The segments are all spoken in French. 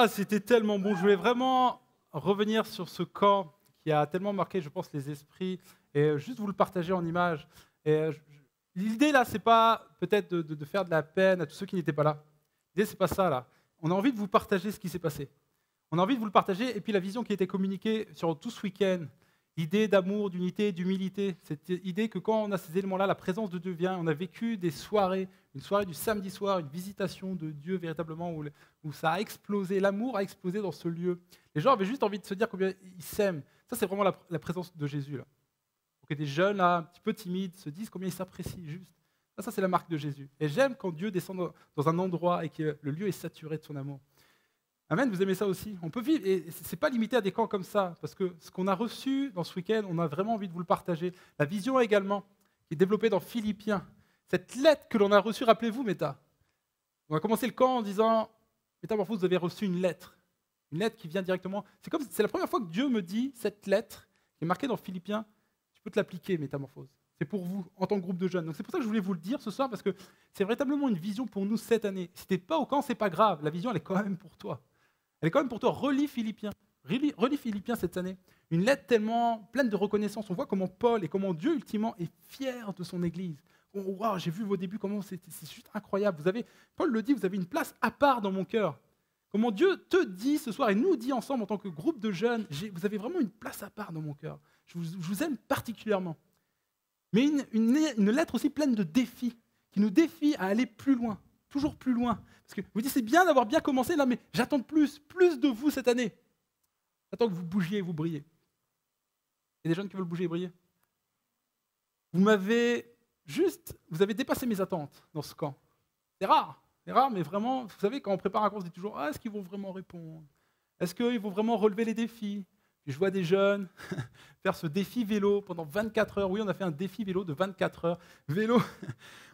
Ah, c'était tellement bon. Je voulais vraiment revenir sur ce camp qui a tellement marqué, je pense, les esprits et juste vous le partager en images. L'idée là, c'est pas peut-être de faire de la peine à tous ceux qui n'étaient pas là. L'idée, c'est pas ça là. On a envie de vous partager ce qui s'est passé. On a envie de vous le partager et puis la vision qui a été communiquée sur tout ce week-end. L'idée d'amour, d'unité, d'humilité. Cette idée que quand on a ces éléments-là, la présence de Dieu vient. On a vécu des soirées, une soirée du samedi soir, une visitation de Dieu véritablement où ça a explosé, l'amour a explosé dans ce lieu. Les gens avaient juste envie de se dire combien ils s'aiment. Ça, c'est vraiment la présence de Jésus là. Pour que des jeunes là, un petit peu timides se disent combien ils s'apprécient juste. Ça, c'est la marque de Jésus. Et j'aime quand Dieu descend dans un endroit et que le lieu est saturé de son amour. Amen, vous aimez ça aussi? On peut vivre, et ce n'est pas limité à des camps comme ça, parce que ce qu'on a reçu dans ce week-end, on a vraiment envie de vous le partager. La vision également, qui est développée dans Philippiens. Cette lettre que l'on a reçue, rappelez-vous, Méta. On a commencé le camp en disant, Métamorphose, vous avez reçu une lettre qui vient directement. C'est la première fois que Dieu me dit, cette lettre, qui est marquée dans Philippiens, tu peux te l'appliquer, Métamorphose. C'est pour vous, en tant que groupe de jeunes. Donc c'est pour ça que je voulais vous le dire ce soir, parce que c'est véritablement une vision pour nous cette année. Si tu n'es pas au camp, ce n'est pas grave. La vision, elle est quand même pour toi. Elle est quand même pour toi. Relis Philippiens. Relis Philippiens cette année. Une lettre tellement pleine de reconnaissance. On voit comment Paul et comment Dieu, ultimement, est fier de son Église. Oh, wow, j'ai vu vos débuts, comment c'est juste incroyable. Paul le dit, vous avez une place à part dans mon cœur. Comment Dieu te dit ce soir, et nous dit ensemble en tant que groupe de jeunes, vous avez vraiment une place à part dans mon cœur. Je vous aime particulièrement. Mais une lettre aussi pleine de défis, qui nous défie à aller plus loin, toujours plus loin. Parce que vous dites, c'est bien d'avoir bien commencé, là, mais j'attends plus de vous cette année. J'attends que vous bougiez et vous brillez. Il y a des jeunes qui veulent bouger et briller. Vous avez dépassé mes attentes dans ce camp. C'est rare, mais vraiment, vous savez, quand on prépare un cours, on se dit toujours, est-ce qu'ils vont vraiment répondre? Est-ce qu'ils vont vraiment relever les défis? Puis je vois des jeunes faire ce défi vélo pendant 24 heures. Oui, on a fait un défi vélo de 24 heures. Vélo.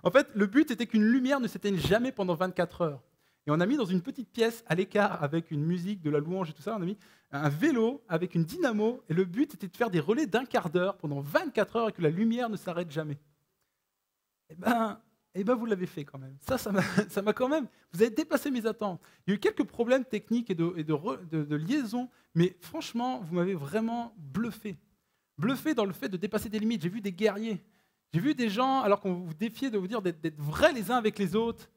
En fait, le but était qu'une lumière ne s'éteigne jamais pendant 24 heures. Et on a mis dans une petite pièce à l'écart avec une musique, de la louange et tout ça, on a mis un vélo avec une dynamo. Et le but était de faire des relais d'un quart d'heure pendant 24 heures et que la lumière ne s'arrête jamais. Eh ben, vous l'avez fait quand même. Ça m'a quand même. Vous avez dépassé mes attentes. Il y a eu quelques problèmes techniques et de liaison, mais franchement, vous m'avez vraiment bluffé. Bluffé dans le fait de dépasser des limites. J'ai vu des guerriers. J'ai vu des gens, alors qu'on vous défiait de vous dire d'être vrais les uns avec les autres.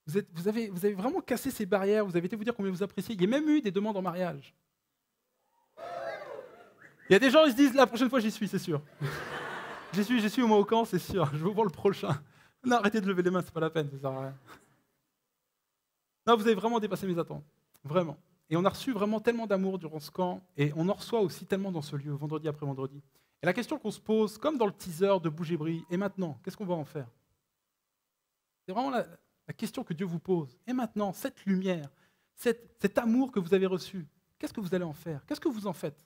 Vous avez vraiment cassé ces barrières. Vous avez été vous dire combien vous appréciez. Il y a même eu des demandes en mariage. Il y a des gens qui se disent la prochaine fois j'y suis, c'est sûr. J'y suis au moins au camp, c'est sûr. Je veux voir le prochain. Non, arrêtez de lever les mains, c'est pas la peine, ça sert à rien. Non, vous avez vraiment dépassé mes attentes, vraiment. Et on a reçu vraiment tellement d'amour durant ce camp, et on en reçoit aussi tellement dans ce lieu, vendredi après vendredi. Et la question qu'on se pose, comme dans le teaser de Bouge et Brille, et maintenant, qu'est-ce qu'on va en faire? C'est vraiment la question que Dieu vous pose. Et maintenant, cette lumière, cet amour que vous avez reçu, qu'est-ce que vous allez en faire? Qu'est-ce que vous en faites?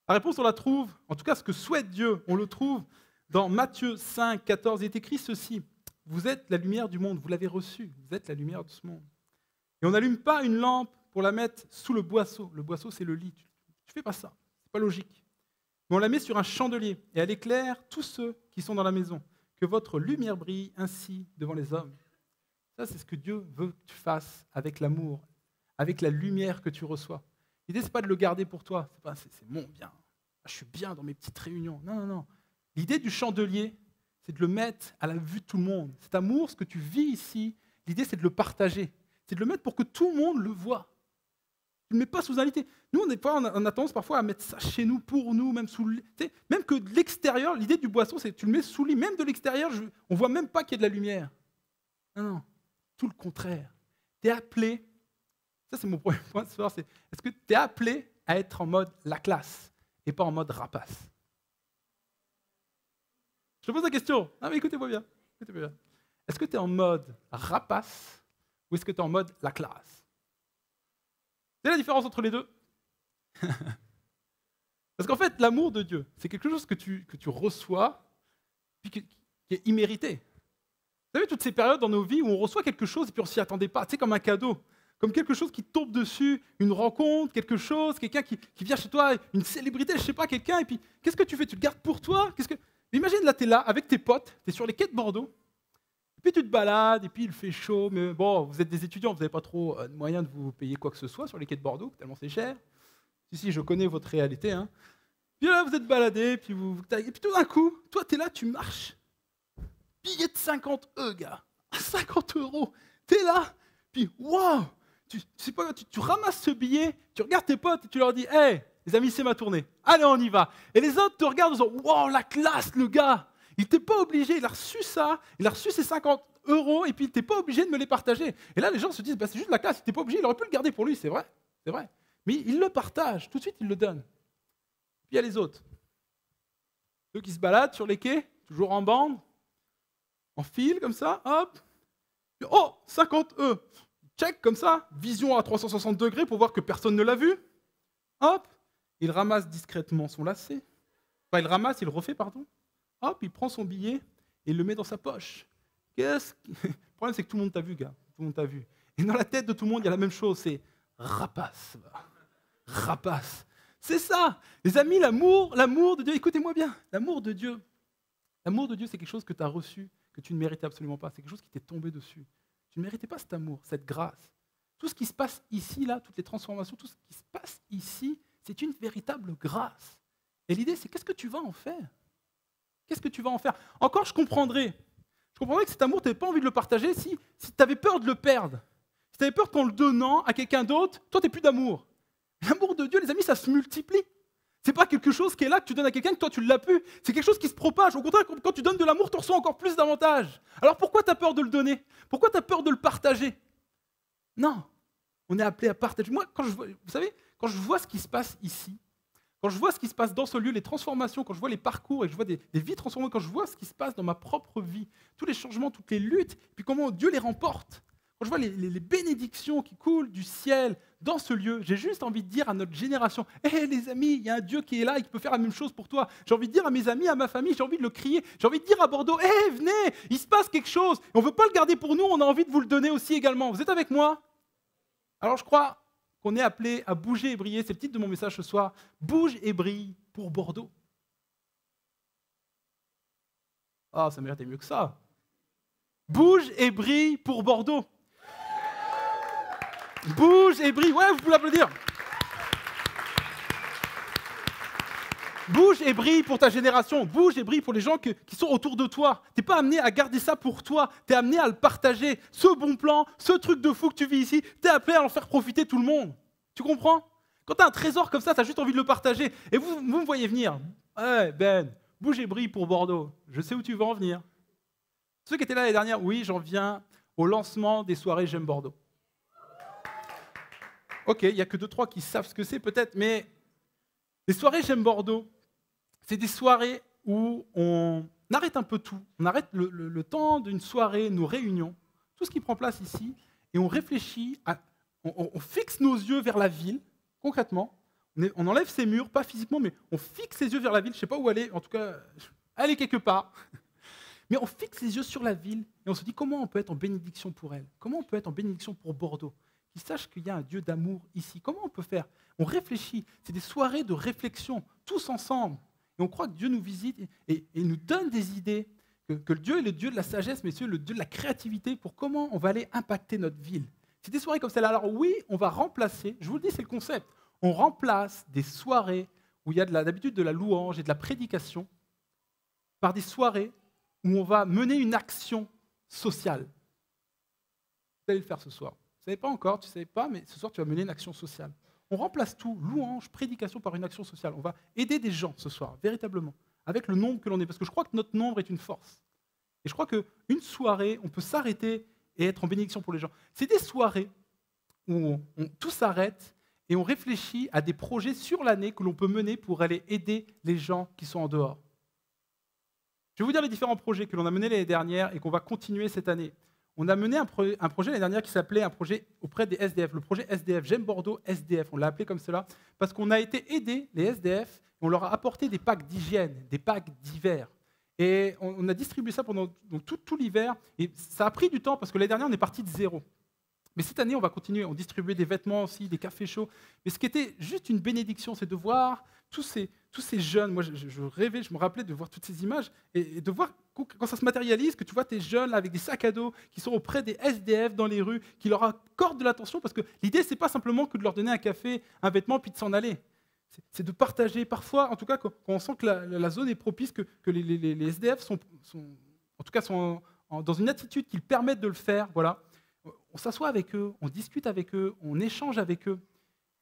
La réponse, on la trouve, en tout cas ce que souhaite Dieu, on le trouve dans Matthieu 5, 14, il est écrit ceci. Vous êtes la lumière du monde, vous l'avez reçu, vous êtes la lumière de ce monde. Et on n'allume pas une lampe pour la mettre sous le boisseau. Le boisseau, c'est le lit. Tu ne fais pas ça, ce n'est pas logique. Mais on la met sur un chandelier et elle éclaire tous ceux qui sont dans la maison. Que votre lumière brille ainsi devant les hommes. Ça, c'est ce que Dieu veut que tu fasses avec l'amour, avec la lumière que tu reçois. L'idée, ce n'est pas de le garder pour toi. C'est mon bien. Je suis bien dans mes petites réunions. Non. L'idée du chandelier, c'est de le mettre à la vue de tout le monde. Cet amour, ce que tu vis ici, l'idée, c'est de le partager. C'est de le mettre pour que tout le monde le voit. Tu ne le mets pas sous invité. Nous, on a tendance parfois à mettre ça chez nous, pour nous, même sous le lit. Même que de l'extérieur, l'idée du boisseau, c'est que tu le mets sous le lit. Même de l'extérieur, on ne voit même pas qu'il y a de la lumière. Non. Tout le contraire. Tu es appelé, ça c'est mon premier point ce soir, est-ce que tu es appelé à être en mode la classe et pas en mode rapace? Je te pose la question. Non, mais écoutez-moi bien. Est-ce que tu es en mode rapace ou est-ce que tu es en mode la classe? C'est la différence entre les deux. Parce qu'en fait, l'amour de Dieu, c'est quelque chose que tu reçois puis qui est immérité. Vous savez, toutes ces périodes dans nos vies où on reçoit quelque chose et puis on ne s'y attendait pas, tu sais, comme un cadeau, comme quelque chose qui tombe dessus, une rencontre, quelque chose, quelqu'un qui vient chez toi, une célébrité, je ne sais pas, quelqu'un, et puis qu'est-ce que tu fais? Tu le gardes pour toi? Imagine, là, tu es là avec tes potes, tu es sur les quais de Bordeaux, Et puis tu te balades, et puis il fait chaud, mais bon, vous êtes des étudiants, vous n'avez pas trop de moyens de vous payer quoi que ce soit sur les quais de Bordeaux, tellement c'est cher. Si, je connais votre réalité. Hein. Puis là, vous êtes baladé, et puis tout d'un coup, toi, tu es là, tu marches. Billet de 50 gars. 50 €. Tu es là, puis waouh, tu ramasses ce billet, tu regardes tes potes et tu leur dis, hey, les amis, c'est ma tournée. Allez, on y va. Et les autres te regardent en disant, waouh, la classe, le gars. Il n'était pas obligé, il a reçu ça, il a reçu ses 50 € et puis il n'était pas obligé de me les partager. Et là, les gens se disent, bah, c'est juste la classe, il n'était pas obligé, il aurait pu le garder pour lui, c'est vrai, c'est vrai. Mais il le partage, tout de suite, il le donne. Puis il y a les autres. Ceux qui se baladent sur les quais, toujours en bande, en file comme ça, hop. Oh, 50 €. Check comme ça, vision à 360 degrés pour voir que personne ne l'a vu. Hop, il ramasse discrètement son lacet. Enfin, il le refait, pardon. Hop, il prend son billet et il le met dans sa poche. Le problème, c'est que tout le monde t'a vu, gars. Tout le monde t'a vu. Et dans la tête de tout le monde, il y a la même chose, c'est rapace. Rapace. C'est ça. Les amis, l'amour de Dieu, écoutez-moi bien, l'amour de Dieu, c'est quelque chose que tu as reçu, que tu ne méritais absolument pas. C'est quelque chose qui t'est tombé dessus. Tu ne méritais pas cet amour, cette grâce. Tout ce qui se passe ici, là, toutes les transformations, tout ce qui se passe ici, c'est une véritable grâce. Et l'idée, c'est qu'est-ce que tu vas en faire? Qu'est-ce que tu vas en faire? Encore, je comprendrais que cet amour, tu n'avais pas envie de le partager si tu avais peur de le perdre. Si tu avais peur qu'en le donnant à quelqu'un d'autre, toi, tu n'es plus d'amour. L'amour de Dieu, les amis, ça se multiplie. Ce n'est pas quelque chose qui est là, que tu donnes à quelqu'un, que toi, tu ne l'as plus. C'est quelque chose qui se propage. Au contraire, quand tu donnes de l'amour, tu reçois encore plus d'avantages. Alors pourquoi tu as peur de le donner? Pourquoi tu as peur de le partager? Non, on est appelé à partager. Moi, vous savez, quand je vois ce qui se passe ici, quand je vois ce qui se passe dans ce lieu, les transformations, quand je vois les parcours et que je vois des vies transformées, quand je vois ce qui se passe dans ma propre vie, tous les changements, toutes les luttes, puis comment Dieu les remporte, quand je vois les bénédictions qui coulent du ciel dans ce lieu, j'ai juste envie de dire à notre génération, hé les amis, il y a un Dieu qui est là et qui peut faire la même chose pour toi. J'ai envie de dire à mes amis, à ma famille, j'ai envie de le crier, j'ai envie de dire à Bordeaux, hé venez, il se passe quelque chose. Et on ne veut pas le garder pour nous, on a envie de vous le donner aussi également. Vous êtes avec moi? Alors je crois qu'on est appelé à bouger et briller. C'est le titre de mon message ce soir. Bouge et brille pour Bordeaux. Ah, ça méritait mieux que ça. Bouge et brille pour Bordeaux. Bouge et brille. Ouais, vous pouvez l'applaudir. Bouge et brille pour ta génération. Bouge et brille pour les gens qui sont autour de toi. Tu n'es pas amené à garder ça pour toi. Tu es amené à le partager. Ce bon plan, ce truc de fou que tu vis ici, tu es appelé à en faire profiter tout le monde. Tu comprends? Quand tu as un trésor comme ça, tu as juste envie de le partager. Et vous me voyez venir. Ouais, Ben, bouge et brille pour Bordeaux. Je sais où tu veux en venir. Ceux qui étaient là l'année dernière, oui, j'en viens au lancement des soirées J'aime Bordeaux. Ok, il n'y a que 2-3 qui savent ce que c'est peut-être, mais les soirées J'aime Bordeaux, c'est des soirées où on arrête un peu tout. On arrête le temps d'une soirée, nos réunions, tout ce qui prend place ici, et on réfléchit, on fixe nos yeux vers la ville, concrètement. On enlève ses murs, pas physiquement, mais on fixe ses yeux vers la ville. Je ne sais pas où aller, en tout cas, aller quelque part. Mais on fixe les yeux sur la ville et on se dit comment on peut être en bénédiction pour elle, comment on peut être en bénédiction pour Bordeaux, qu'ils sachent qu'il y a un Dieu d'amour ici. Comment on peut faire? On réfléchit, c'est des soirées de réflexion, tous ensemble. Et on croit que Dieu nous visite et nous donne des idées, que Dieu est le Dieu de la sagesse, mais c'est le Dieu de la créativité pour comment on va aller impacter notre ville. C'est des soirées comme celle-là. Alors oui, on va remplacer, je vous le dis, c'est le concept, on remplace des soirées où il y a d'habitude de la louange et de la prédication par des soirées où on va mener une action sociale. Vous allez le faire ce soir. Vous ne savez pas encore, tu ne savais pas, mais ce soir, tu vas mener une action sociale. On remplace tout, louange, prédication, par une action sociale. On va aider des gens ce soir, véritablement, avec le nombre que l'on est. Parce que je crois que notre nombre est une force. Et je crois qu'une soirée, on peut s'arrêter et être en bénédiction pour les gens. C'est des soirées où tout s'arrête et on réfléchit à des projets sur l'année que l'on peut mener pour aller aider les gens qui sont en dehors. Je vais vous dire les différents projets que l'on a menés l'année dernière et qu'on va continuer cette année. On a mené un projet l'année dernière qui s'appelait un projet auprès des SDF, le projet SDF, J'aime Bordeaux SDF, on l'a appelé comme cela, parce qu'on a été aider les SDF et on leur a apporté des packs d'hygiène, des packs d'hiver. Et on a distribué ça pendant tout l'hiver et ça a pris du temps parce que l'année dernière on est parti de zéro. Mais cette année, on va continuer. On distribuait des vêtements aussi, des cafés chauds. Mais ce qui était juste une bénédiction, c'est de voir tous ces jeunes. Moi, je rêvais, je me rappelais de voir toutes ces images et de voir quand ça se matérialise, que tu vois tes jeunes là, avec des sacs à dos qui sont auprès des SDF dans les rues, qui leur accordent de l'attention. Parce que l'idée, ce n'est pas simplement que de leur donner un café, un vêtement, puis de s'en aller. C'est de partager. Parfois, en tout cas, quand on sent que la zone est propice, que les SDF sont dans une attitude qui leur permettent de le faire, voilà. On s'assoit avec eux, on discute avec eux, on échange avec eux.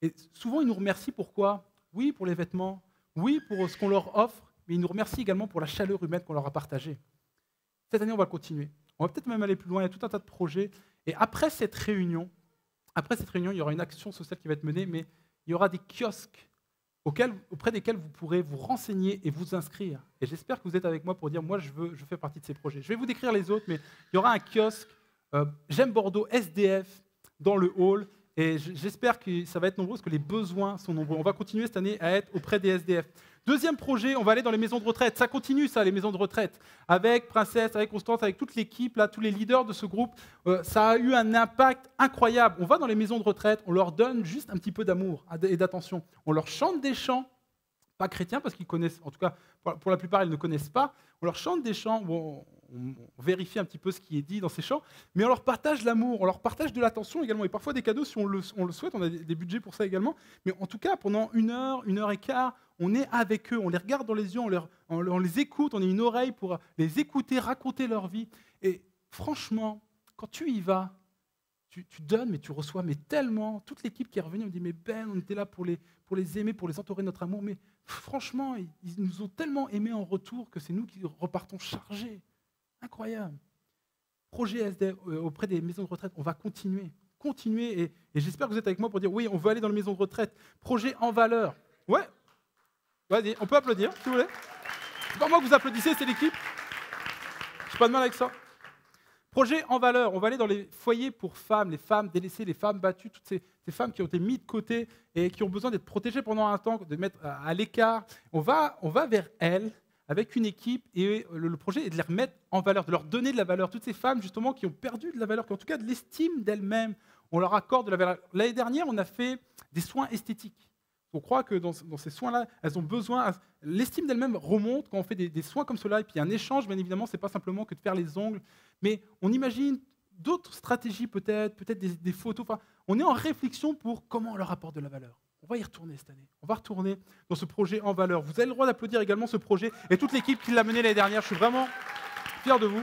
Et souvent, ils nous remercient pourquoi? Oui, pour les vêtements, oui, pour ce qu'on leur offre, mais ils nous remercient également pour la chaleur humaine qu'on leur a partagée. Cette année, on va continuer. On va peut-être même aller plus loin, il y a tout un tas de projets. Et après cette réunion, il y aura une action sociale qui va être menée, mais il y aura des kiosques auprès desquels vous pourrez vous renseigner et vous inscrire. Et j'espère que vous êtes avec moi pour dire, moi, je fais partie de ces projets. Je vais vous décrire les autres, mais il y aura un kiosque J'aime Bordeaux SDF dans le hall et j'espère que ça va être nombreux parce que les besoins sont nombreux. On va continuer cette année à être auprès des SDF. Deuxième projet, on va aller dans les maisons de retraite. Ça continue ça, les maisons de retraite. Avec Princesse, avec Constance, avec toute l'équipe, là, tous les leaders de ce groupe, ça a eu un impact incroyable. On va dans les maisons de retraite, on leur donne juste un petit peu d'amour et d'attention. On leur chante des chants, pas chrétiens parce qu'ils connaissent, en tout cas pour la plupart ils ne connaissent pas. On leur chante des chants, bon, on vérifie un petit peu ce qui est dit dans ces chants, mais on leur partage l'amour, on leur partage de l'attention également, et parfois des cadeaux si on le souhaite, on a des budgets pour ça également, mais en tout cas, pendant 1 heure et quart, on est avec eux, on les regarde dans les yeux, on les écoute, on a une oreille pour les écouter, raconter leur vie, et franchement, quand tu y vas, tu donnes, mais tu reçois mais tellement, toute l'équipe qui est revenue me dit, mais Ben, on était là pour les aimer, pour les entourer de notre amour, mais franchement, ils nous ont tellement aimés en retour que c'est nous qui repartons chargés. Incroyable. Projet SDF auprès des maisons de retraite, on va continuer et j'espère que vous êtes avec moi pour dire oui, on veut aller dans les maisons de retraite. Projet en valeur. Ouais, vas-y, on peut applaudir si vous voulez. C'est pas moi que vous applaudissez, c'est l'équipe. Je n'ai pas de mal avec ça. Projet en valeur, on va aller dans les foyers pour femmes, les femmes délaissées, les femmes battues, toutes ces femmes qui ont été mises de côté et qui ont besoin d'être protégées pendant un temps, de mettre à l'écart. On va vers elles avec une équipe et le projet est de les remettre en valeur, de leur donner de la valeur. Toutes ces femmes justement qui ont perdu de la valeur, qui ont en tout cas de l'estime d'elles-mêmes, on leur accorde de la valeur. L'année dernière, on a fait des soins esthétiques. On croit que dans ces soins-là, elles ont besoin, l'estime d'elles-mêmes remonte quand on fait des soins comme cela. Et puis un échange, bien évidemment, ce n'est pas simplement que de faire les ongles, mais on imagine d'autres stratégies peut-être des photos. Enfin, on est en réflexion pour comment on leur apporte de la valeur. On va y retourner cette année. On va retourner dans ce projet en valeur. Vous avez le droit d'applaudir également ce projet et toute l'équipe qui l'a mené l'année dernière. Je suis vraiment fier de vous.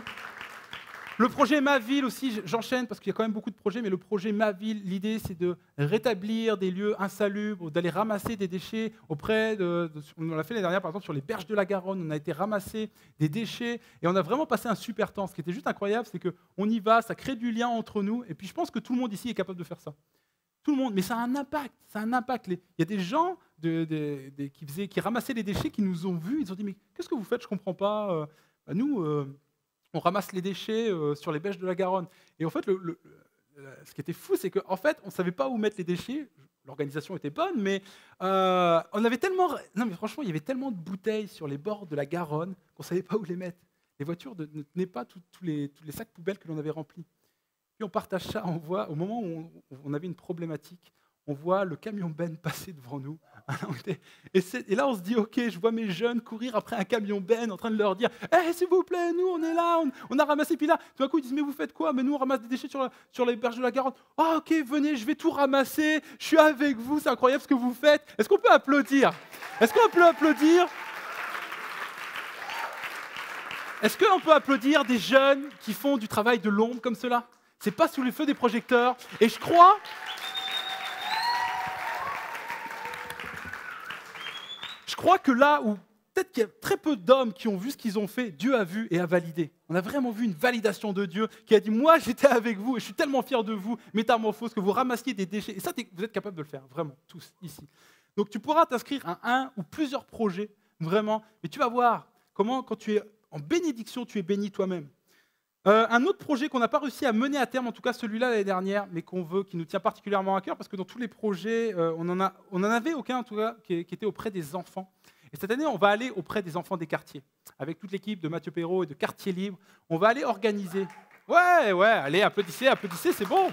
Le projet Ma Ville aussi, j'enchaîne parce qu'il y a quand même beaucoup de projets, mais le projet Ma Ville, l'idée c'est de rétablir des lieux insalubres, d'aller ramasser des déchets auprès on l'a fait l'année dernière par exemple sur les berges de la Garonne, on a été ramasser des déchets et on a vraiment passé un super temps. Ce qui était juste incroyable, c'est qu'on y va, ça crée du lien entre nous et puis je pense que tout le monde ici est capable de faire ça. Tout le monde, mais ça a un impact, Il y a des gens qui ramassaient les déchets qui nous ont vus, ils ont dit mais qu'est-ce que vous faites, je ne comprends pas. Nous, on ramasse les déchets sur les berges de la Garonne. Et en fait, ce qui était fou, c'est qu'en fait, on ne savait pas où mettre les déchets. L'organisation était bonne, mais on avait tellement... Non, mais franchement, il y avait tellement de bouteilles sur les bords de la Garonne qu'on ne savait pas où les mettre. Les voitures ne tenaient pas tous les sacs poubelles que l'on avait remplis. Puis on partage ça, on voit, au moment où on avait une problématique, on voit le camion Ben passer devant nous. Et là, on se dit, OK, je vois mes jeunes courir après un camion Ben en train de leur dire hey, s'il vous plaît, nous, on est là, on a ramassé. Puis là, tout d'un coup, ils disent, mais vous faites quoi? Mais nous, on ramasse des déchets sur les berges de la Garonne. Ah, OK, venez, je vais tout ramasser. Je suis avec vous, c'est incroyable ce que vous faites. Est-ce qu'on peut applaudir? Est-ce qu'on peut applaudir? Est-ce qu'on peut applaudir des jeunes qui font du travail de l'ombre comme cela? C'est pas sous les feux des projecteurs. Et je crois que là où peut-être qu'il y a très peu d'hommes qui ont vu ce qu'ils ont fait, Dieu a vu et a validé. On a vraiment vu une validation de Dieu qui a dit « Moi, j'étais avec vous et je suis tellement fier de vous, métamorphose, que vous ramassiez des déchets. » Et ça, vous êtes capables de le faire, vraiment, tous, ici. Donc, tu pourras t'inscrire à un ou plusieurs projets, vraiment. Mais tu vas voir comment, quand tu es en bénédiction, tu es béni toi-même. Un autre projet qu'on n'a pas réussi à mener à terme, en tout cas celui-là l'année dernière, mais qu'on veut, qui nous tient particulièrement à cœur, parce que dans tous les projets, on n'en avait aucun en tout cas qui était auprès des enfants. Et cette année, on va aller auprès des enfants des quartiers, avec toute l'équipe de Mathieu Perrault et de Quartier Libre. On va aller organiser. Ouais, allez, applaudissez, c'est bon.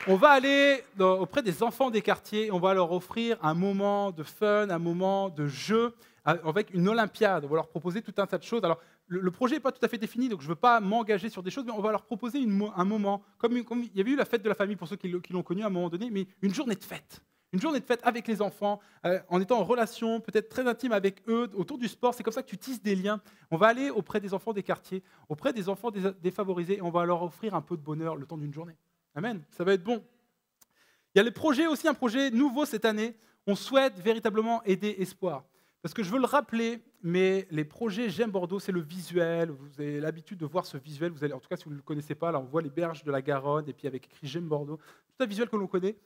On va aller auprès des enfants des quartiers, et on va leur offrir un moment de fun, un moment de jeu, avec une Olympiade. On va leur proposer tout un tas de choses. Alors, le projet n'est pas tout à fait défini, donc je ne veux pas m'engager sur des choses, mais on va leur proposer un moment, comme il y avait eu la fête de la famille pour ceux qui l'ont connu à un moment donné, mais une journée de fête. Une journée de fête avec les enfants, en étant en relation peut-être très intime avec eux, autour du sport. C'est comme ça que tu tisses des liens. On va aller auprès des enfants des quartiers, auprès des enfants défavorisés, et on va leur offrir un peu de bonheur le temps d'une journée. Amen, ça va être bon. Il y a les projets aussi, un projet nouveau cette année. On souhaite véritablement aider Espoir. Parce que je veux le rappeler, mais les projets J'aime Bordeaux, c'est le visuel. Vous avez l'habitude de voir ce visuel. Vous allez, en tout cas, si vous ne le connaissez pas, là, on voit les berges de la Garonne et puis avec écrit J'aime Bordeaux. Tout un visuel que l'on connaît.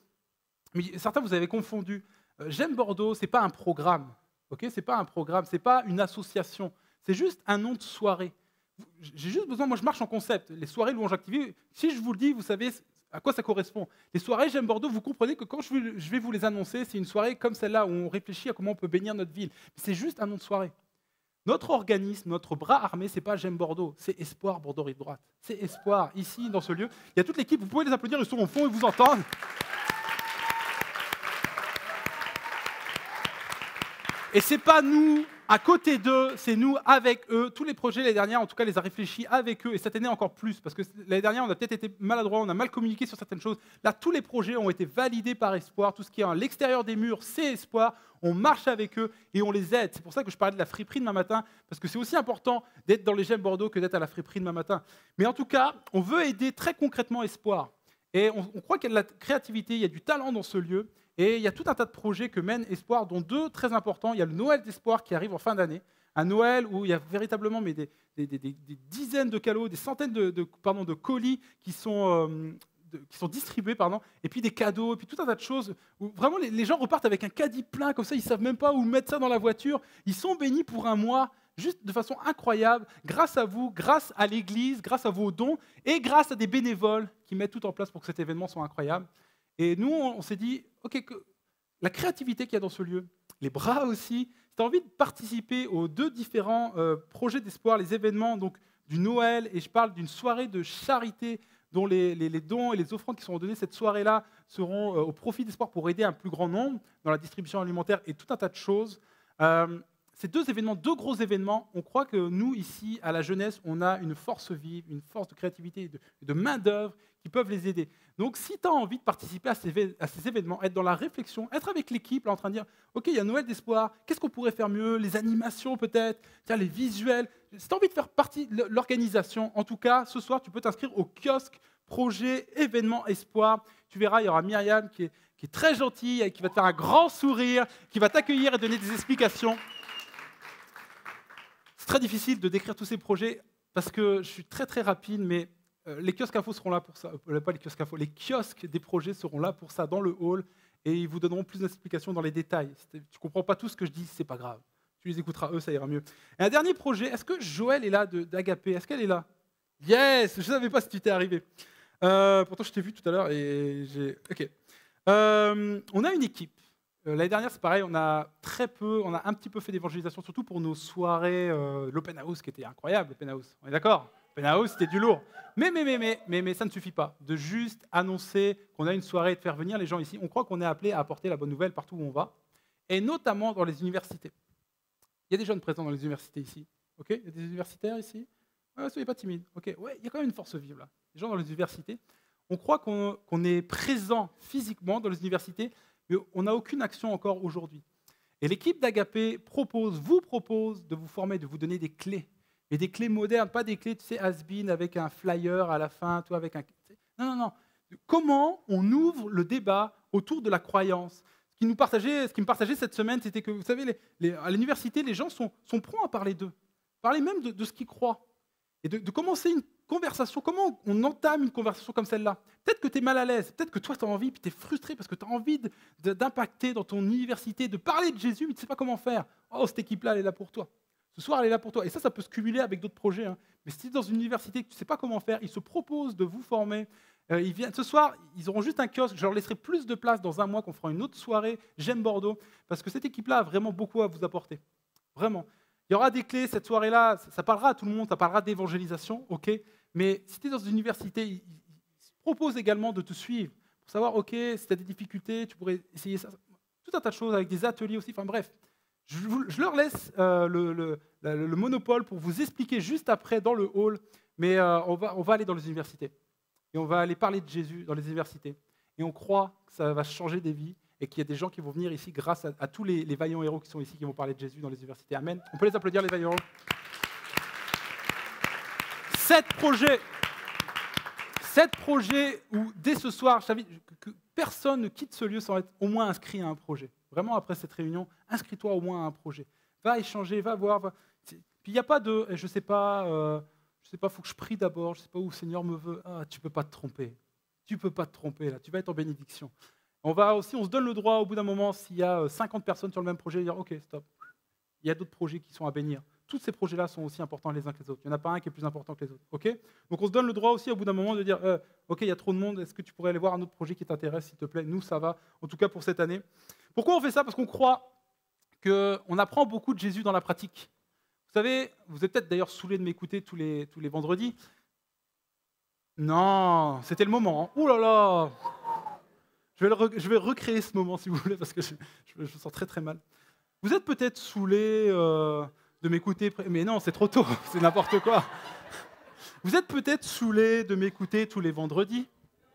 Mais certains, vous avez confondu. J'aime Bordeaux, ce n'est pas un programme. Okay, ce n'est pas un programme, ce n'est pas une association. C'est juste un nom de soirée. J'ai juste besoin, moi je marche en concept. Les soirées louanges activées, si je vous le dis, vous savez à quoi ça correspond. Les soirées J'aime Bordeaux, vous comprenez que quand je vais vous les annoncer, c'est une soirée comme celle-là où on réfléchit à comment on peut bénir notre ville. C'est juste un nom de soirée. Notre organisme, notre bras armé, ce n'est pas J'aime Bordeaux, c'est Espoir Bordeaux Rive Droite. C'est Espoir, ici, dans ce lieu. Il y a toute l'équipe, vous pouvez les applaudir, ils sont au fond, ils vous entendent. Et ce n'est pas nous à côté d'eux, c'est nous avec eux. Tous les projets l'année dernière, en tout cas, les a réfléchis avec eux. Et cette année encore plus, parce que l'année dernière, on a peut-être été maladroit, on a mal communiqué sur certaines choses. Là, tous les projets ont été validés par Espoir. Tout ce qui est à l'extérieur des murs, c'est Espoir. On marche avec eux et on les aide. C'est pour ça que je parlais de la friperie demain matin, parce que c'est aussi important d'être dans les J'aime Bordeaux que d'être à la friperie demain matin. Mais en tout cas, on veut aider très concrètement Espoir. Et on croit qu'il y a de la créativité, il y a du talent dans ce lieu. Et il y a tout un tas de projets que mène Espoir, dont deux très importants. Il y a le Noël d'Espoir qui arrive en fin d'année. Un Noël où il y a véritablement des dizaines de cadeaux, des centaines de colis qui sont distribués, et puis des cadeaux, et puis tout un tas de choses. Où vraiment, les gens repartent avec un caddie plein, comme ça, ils ne savent même pas où mettre ça dans la voiture. Ils sont bénis pour un mois, juste de façon incroyable, grâce à vous, grâce à l'Église, grâce à vos dons, et grâce à des bénévoles qui mettent tout en place pour que cet événement soit incroyable. Et nous, on s'est dit, OK, que la créativité qu'il y a dans ce lieu, les bras aussi, si tu as envie de participer aux deux différents projets d'espoir, les événements donc, du Noël, et je parle d'une soirée de charité dont les dons et les offrandes qui seront donnés cette soirée-là seront au profit d'Espoir pour aider un plus grand nombre dans la distribution alimentaire et tout un tas de choses. Ces deux événements, deux gros événements, on croit que nous, ici, à la jeunesse, on a une force vive, une force de créativité et de main-d'œuvre qui peuvent les aider. Donc, si tu as envie de participer à ces événements, être dans la réflexion, être avec l'équipe, là, en train de dire, OK, il y a Noël d'Espoir, qu'est-ce qu'on pourrait faire mieux? Les animations peut-être, les visuels. Si tu as envie de faire partie de l'organisation, en tout cas, ce soir, tu peux t'inscrire au kiosque projet événement Espoir. Tu verras, il y aura Myriam qui est très gentille, et qui va te faire un grand sourire, qui va t'accueillir et donner des explications. C'est très difficile de décrire tous ces projets parce que je suis très très rapide, mais les kiosques infos seront là pour ça. Pas les kiosques infos, les kiosques des projets seront là pour ça dans le hall et ils vous donneront plus d'explications dans les détails. Si tu ne comprends pas tout ce que je dis, c'est pas grave. Tu les écouteras eux, ça ira mieux. Et un dernier projet, est-ce que Joël est là d'Agapé? Est-ce qu'elle est là? Yes, je ne savais pas si tu étais arrivé. Pourtant, je t'ai vu tout à l'heure et j'ai... OK. On a une équipe. L'année dernière, c'est pareil, on a un petit peu fait d'évangélisation, surtout pour nos soirées, l'open house qui était incroyable, l'open house. On est d'accord? L'open house, c'était du lourd. Mais ça ne suffit pas de juste annoncer qu'on a une soirée et de faire venir les gens ici. On croit qu'on est appelé à apporter la bonne nouvelle partout où on va, et notamment dans les universités. Il y a des jeunes présents dans les universités ici. Ok? Il y a des universitaires ici? Soyez pas timides. Ok? Ouais, il y a quand même une force vive là. Les gens dans les universités, on croit qu'on est présent physiquement dans les universités, mais on n'a aucune action encore aujourd'hui. Et l'équipe d'Agapé vous propose de vous former, de vous donner des clés. Et des clés modernes, pas des clés, tu sais, has-been avec un flyer à la fin, toi avec un... Non. Comment on ouvre le débat autour de la croyance? Ce qui me partageait cette semaine, c'était que, vous savez, à l'université, les gens sont prompts à parler d'eux, parler même de ce qu'ils croient. Et de commencer une conversation, comment on entame une conversation comme celle-là? Peut-être que tu es mal à l'aise, peut-être que toi tu as envie, puis tu es frustré parce que tu as envie d'impacter dans ton université, de parler de Jésus, mais tu ne sais pas comment faire. Oh, cette équipe-là, elle est là pour toi. Ce soir, elle est là pour toi. Et ça peut se cumuler avec d'autres projets. Hein. Mais si tu es dans une université et que tu ne sais pas comment faire, ils se proposent de vous former. Ce soir, ils auront juste un kiosque. Je leur laisserai plus de place dans un mois qu'on fera une autre soirée. J'aime Bordeaux, parce que cette équipe-là a vraiment beaucoup à vous apporter. Vraiment. Il y aura des clés, cette soirée-là, ça parlera à tout le monde, ça parlera d'évangélisation, ok. Mais si tu es dans une université, ils proposent également de te suivre pour savoir, ok, si tu as des difficultés, tu pourrais essayer ça. Tout un tas de choses avec des ateliers aussi. Enfin bref, je leur laisse le monopole pour vous expliquer juste après dans le hall, mais on va aller dans les universités. Et on va aller parler de Jésus dans les universités. Et on croit que ça va changer des vies et qu'il y a des gens qui vont venir ici grâce à tous les vaillants héros qui sont ici, qui vont parler de Jésus dans les universités. Amen. On peut les applaudir, les vaillants héros. 7 projets où, dès ce soir, je t'invite que personne ne quitte ce lieu sans être au moins inscrit à un projet. Vraiment, après cette réunion, inscris-toi au moins à un projet. Va échanger, va voir. Puis il n'y a pas de, je ne sais pas, faut que je prie d'abord, je ne sais pas où le Seigneur me veut. Ah, tu ne peux pas te tromper. Tu ne peux pas te tromper, là. Tu vas être en bénédiction. On se donne le droit, au bout d'un moment, s'il y a 50 personnes sur le même projet, de dire, OK, stop. Il y a d'autres projets qui sont à bénir. Tous ces projets-là sont aussi importants les uns que les autres. Il n'y en a pas un qui est plus important que les autres. OK ? Donc on se donne le droit aussi, au bout d'un moment, de dire, OK, il y a trop de monde, est-ce que tu pourrais aller voir un autre projet qui t'intéresse, s'il te plaît ? Nous, ça va, en tout cas pour cette année. Pourquoi on fait ça ? Parce qu'on croit qu'on apprend beaucoup de Jésus dans la pratique. Vous savez, vous êtes peut-être d'ailleurs saoulés de m'écouter tous les vendredis. Non, c'était le moment. Ouh là là ! Je vais recréer ce moment, si vous voulez, parce que je me sens très très mal. Vous êtes peut-être saoulés de m'écouter, mais non, c'est trop tôt, c'est n'importe quoi. Vous êtes peut-être saoulés de m'écouter tous les vendredis.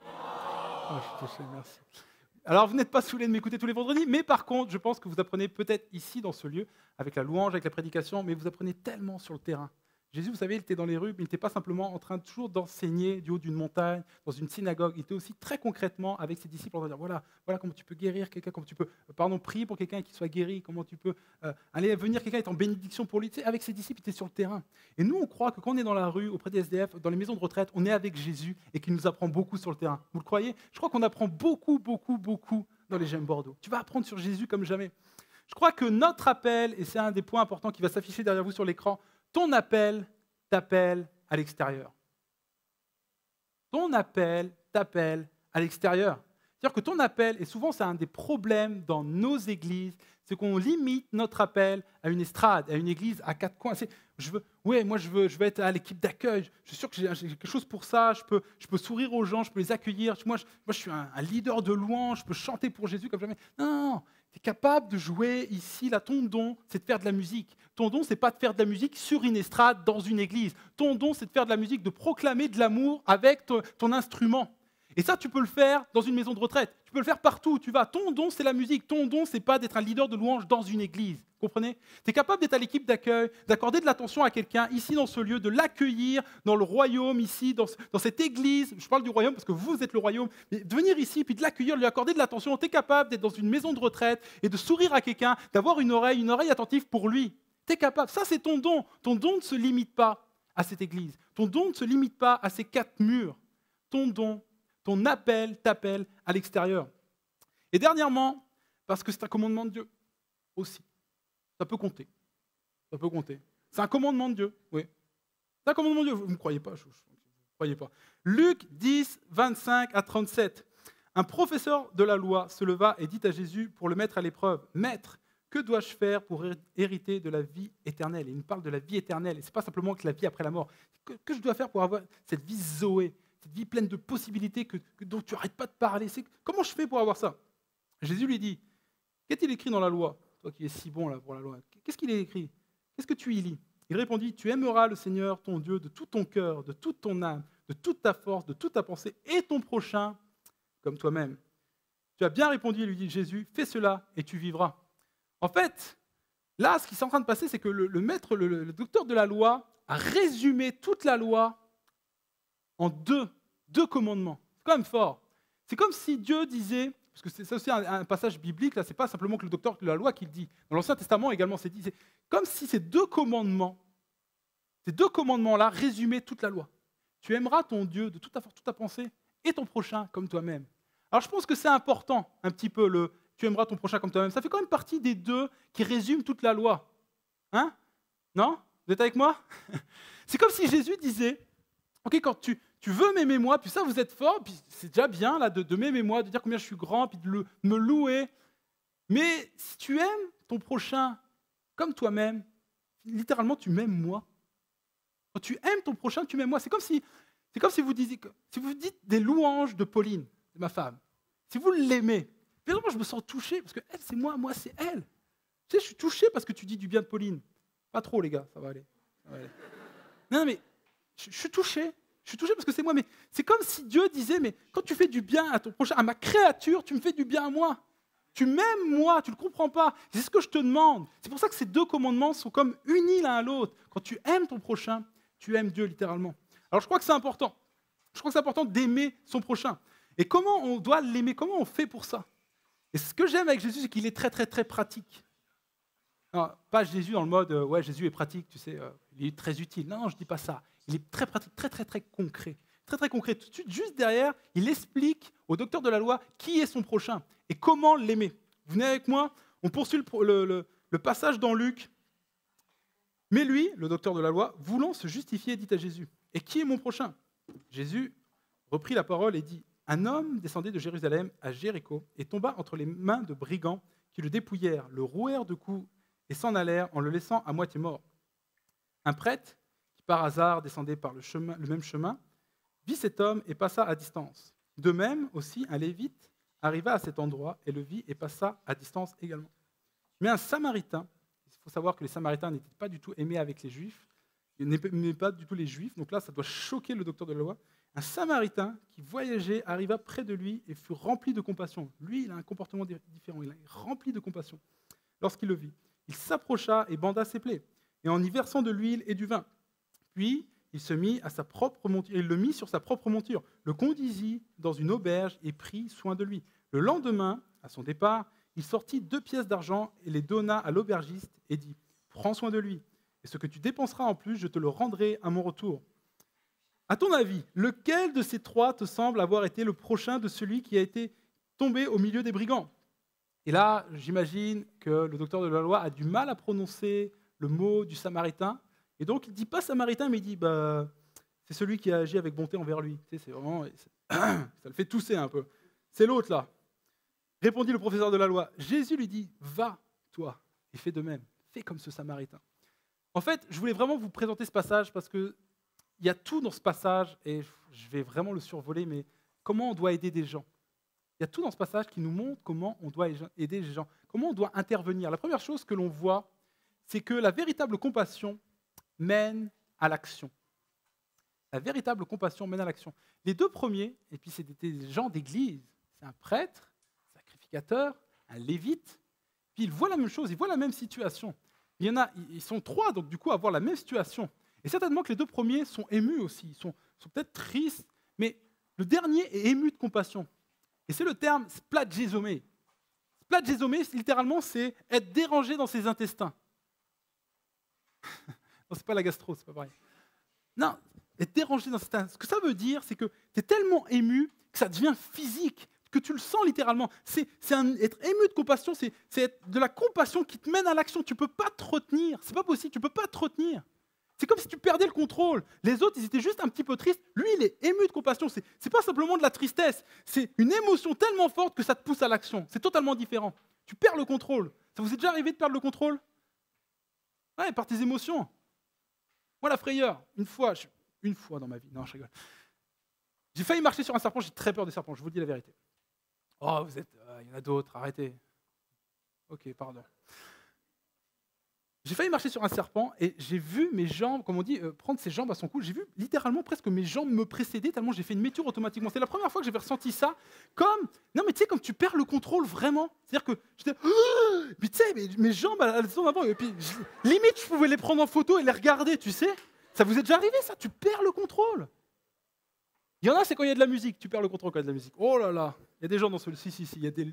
Oh, je suis touché, merci. Alors, vous n'êtes pas saoulés de m'écouter tous les vendredis, mais par contre, je pense que vous apprenez peut-être ici, dans ce lieu, avec la louange, avec la prédication, mais vous apprenez tellement sur le terrain. Jésus, vous savez, il était dans les rues, mais il n'était pas simplement en train toujours d'enseigner du haut d'une montagne, dans une synagogue. Il était aussi très concrètement avec ses disciples en train de dire, voilà comment tu peux guérir quelqu'un, comment tu peux, prier pour quelqu'un qui soit guéri, comment tu peux aller venir quelqu'un être en bénédiction pour lui. Tu sais, avec ses disciples, il était sur le terrain. Et nous, on croit que quand on est dans la rue, auprès des SDF, dans les maisons de retraite, on est avec Jésus et qu'il nous apprend beaucoup sur le terrain. Vous le croyez ? Je crois qu'on apprend beaucoup dans les Gemmes Bordeaux. Tu vas apprendre sur Jésus comme jamais. Je crois que notre appel, et c'est un des points importants qui va s'afficher derrière vous sur l'écran, ton appel t'appelle à l'extérieur. Ton appel t'appelle à l'extérieur. C'est-à-dire que ton appel, et souvent c'est un des problèmes dans nos églises, c'est qu'on limite notre appel à une estrade, à une église à 4 coins. Je veux être à l'équipe d'accueil, je suis sûr que j'ai quelque chose pour ça, je peux sourire aux gens, je peux les accueillir. Moi, je suis un leader de louange, je peux chanter pour Jésus comme jamais. Non. Tu es capable de jouer ici, là, ton don, c'est de faire de la musique. Ton don, c'est pas de faire de la musique sur une estrade, dans une église. Ton don, c'est de faire de la musique, de proclamer de l'amour avec ton instrument. Et ça, tu peux le faire dans une maison de retraite. Tu peux le faire partout où tu vas. Ton don, c'est la musique. Ton don, c'est pas d'être un leader de louange dans une église. Vous comprenez ? Tu es capable d'être à l'équipe d'accueil, d'accorder de l'attention à quelqu'un ici dans ce lieu, de l'accueillir dans le royaume, ici, dans cette église. Je parle du royaume parce que vous êtes le royaume. Mais de venir ici, puis de l'accueillir, de lui accorder de l'attention. Tu es capable d'être dans une maison de retraite et de sourire à quelqu'un, d'avoir une oreille attentive pour lui. Tu es capable. Ça, c'est ton don. Ton don ne se limite pas à cette église. Ton don ne se limite pas à ces 4 murs. Ton don, ton appel t'appelle à l'extérieur. Et dernièrement, parce que c'est un commandement de Dieu aussi. Ça peut compter. Ça peut compter. C'est un commandement de Dieu, oui. C'est un commandement de Dieu. Vous ne me croyez pas, croyez pas. Luc 10, 25 à 37. Un professeur de la loi se leva et dit à Jésus pour le mettre à l'épreuve, « Maître, que dois-je faire pour hériter de la vie éternelle ?» Et il nous parle de la vie éternelle. Et ce n'est pas simplement que la vie après la mort. Que je dois faire pour avoir cette vie Zoé, cette vie pleine de possibilités dont tu n'arrêtes pas de parler. Comment je fais pour avoir ça ? Jésus lui dit, qu'est-il écrit dans la loi ? Toi qui es si bon là pour la loi, qu'est-ce qu'il est écrit ? Qu'est-ce que tu y lis ? Il répondit, tu aimeras le Seigneur, ton Dieu, de tout ton cœur, de toute ton âme, de toute ta force, de toute ta pensée, et ton prochain comme toi-même. Tu as bien répondu, lui dit Jésus, fais cela et tu vivras. En fait, là, ce qui est en train de passer, c'est que le maître, le docteur de la loi, a résumé toute la loi en deux commandements. C'est quand même fort. C'est comme si Dieu disait, parce que c'est aussi un passage biblique, là, ce n'est pas simplement que le docteur de la loi qui le dit. Dans l'Ancien Testament également, c'est dit. C'est comme si ces deux commandements-là résumaient toute la loi. Tu aimeras ton Dieu de toute ta force, toute ta pensée, et ton prochain comme toi-même. Alors je pense que c'est important, un petit peu, tu aimeras ton prochain comme toi-même. Ça fait quand même partie des deux qui résument toute la loi. Hein ? Non ? Vous êtes avec moi ? C'est comme si Jésus disait, ok, quand tu veux m'aimer moi, puis ça vous êtes fort, puis c'est déjà bien là, de m'aimer moi, de dire combien je suis grand, puis de me louer. Mais si tu aimes ton prochain comme toi-même, littéralement tu m'aimes moi. Quand tu aimes ton prochain, tu m'aimes moi. C'est comme si vous dites des louanges de Pauline, de ma femme. si vous l'aimez, évidemment, je me sens touché parce que elle, c'est moi, c'est elle. Tu sais, je suis touché parce que tu dis du bien de Pauline. Pas trop, les gars, ça va aller. Ça va aller. Non, mais je suis touché. Je suis touché parce que c'est moi. Mais c'est comme si Dieu disait, mais quand tu fais du bien à ton prochain, à ma créature, tu me fais du bien à moi. Tu m'aimes, moi, tu ne le comprends pas. C'est ce que je te demande. C'est pour ça que ces deux commandements sont comme unis l'un à l'autre. Quand tu aimes ton prochain, tu aimes Dieu littéralement. Alors je crois que c'est important. Je crois que c'est important d'aimer son prochain. Et comment on doit l'aimer? Comment on fait pour ça? Et ce que j'aime avec Jésus, c'est qu'il est très, très, très pratique. Non, pas Jésus dans le mode, ouais, Jésus est pratique, tu sais, il est très utile. Non, je ne dis pas ça. Il est très pratique, très, très, très concret. Très, très concret. Tout de suite, juste derrière, il explique au docteur de la loi qui est son prochain et comment l'aimer. Vous venez avec moi? On poursuit le passage dans Luc. Mais lui, le docteur de la loi, voulant se justifier, dit à Jésus, « Et qui est mon prochain ?» Jésus reprit la parole et dit, « Un homme descendait de Jérusalem à Jéricho et tomba entre les mains de brigands qui le dépouillèrent, le rouèrent de coups et s'en allèrent en le laissant à moitié mort. Un prêtre, qui par hasard descendait par le même chemin, vit cet homme et passa à distance. De même aussi, un lévite arriva à cet endroit et le vit et passa à distance également. Mais un samaritain, il faut savoir que les samaritains n'étaient pas du tout aimés avec les juifs, ils n'aimaient pas du tout les juifs, donc là ça doit choquer le docteur de la loi. Un samaritain qui voyageait arriva près de lui et fut rempli de compassion. Lui, il a un comportement différent, il est rempli de compassion. Lorsqu'il le vit, il s'approcha et banda ses plaies, et en y versant de l'huile et du vin. Puis il se mit à sa propre monture, il le mit sur sa propre monture, le conduisit dans une auberge et prit soin de lui. Le lendemain, à son départ, il sortit 2 pièces d'argent et les donna à l'aubergiste et dit, « Prends soin de lui, et ce que tu dépenseras en plus, je te le rendrai à mon retour. » À ton avis, lequel de ces 3 te semble avoir été le prochain de celui qui a été tombé au milieu des brigands? Et là, j'imagine que le docteur de la loi a du mal à prononcer le mot du samaritain. Et donc, il ne dit pas samaritain, mais il dit c'est celui qui a agi avec bonté envers lui. Tu sais, c'est vraiment, ça le fait tousser un peu. C'est l'autre là. Répondit le professeur de la loi. Jésus lui dit, va, toi, et fais de même. Fais comme ce samaritain. En fait, je voulais vraiment vous présenter ce passage parce qu'il y a tout dans ce passage, et je vais vraiment le survoler, mais comment on doit aider des gens. Il y a tout dans ce passage qui nous montre comment on doit aider les gens, comment on doit intervenir. La première chose que l'on voit, c'est que la véritable compassion mène à l'action. La véritable compassion mène à l'action. Les 2 premiers, et puis c'est des gens d'église, c'est un prêtre, un sacrificateur, un lévite, puis ils voient la même chose, ils voient la même situation. Ils sont 3, donc du coup, à voir la même situation. Et certainement que les 2 premiers sont émus aussi, ils sont peut-être tristes, mais le dernier est ému de compassion. Et c'est le terme splagiesomé. Splagiesomé, littéralement, c'est être dérangé dans ses intestins. Non, c'est pas la gastro, c'est pas pareil. Non, être dérangé dans ses intestins. Ce que ça veut dire, c'est que tu es tellement ému que ça devient physique, que tu le sens littéralement. Être ému de compassion, c'est être de la compassion qui te mène à l'action. Tu ne peux pas te retenir. C'est pas possible, tu ne peux pas te retenir. C'est comme si tu perdais le contrôle. Les autres, ils étaient juste un petit peu tristes. Lui, il est ému de compassion. Ce n'est pas simplement de la tristesse. C'est une émotion tellement forte que ça te pousse à l'action. C'est totalement différent. Tu perds le contrôle. Ça vous est déjà arrivé de perdre le contrôle? Ouais, par tes émotions. Moi, la frayeur, une fois dans ma vie. Non, je rigole. J'ai failli marcher sur un serpent. J'ai très peur des serpents, je vous dis la vérité. Oh, il y en a d'autres, arrêtez. Ok, pardon. J'ai failli marcher sur un serpent et j'ai vu mes jambes, comme on dit, prendre ses jambes à son cou. J'ai vu littéralement presque mes jambes me précéder tellement j'ai fait une méture automatiquement. C'est la première fois que j'avais ressenti ça non mais tu sais, comme tu perds le contrôle vraiment. C'est-à-dire que j'étais, puis tu sais, mes jambes, elles sont en avant. Et puis limite, je pouvais les prendre en photo et les regarder, tu sais. Ça vous est déjà arrivé ça? Tu perds le contrôle. Il y en a, c'est quand il y a de la musique. Tu perds le contrôle quand il y a de la musique. Oh là là, il y a des gens dans ce... Si, il y a des...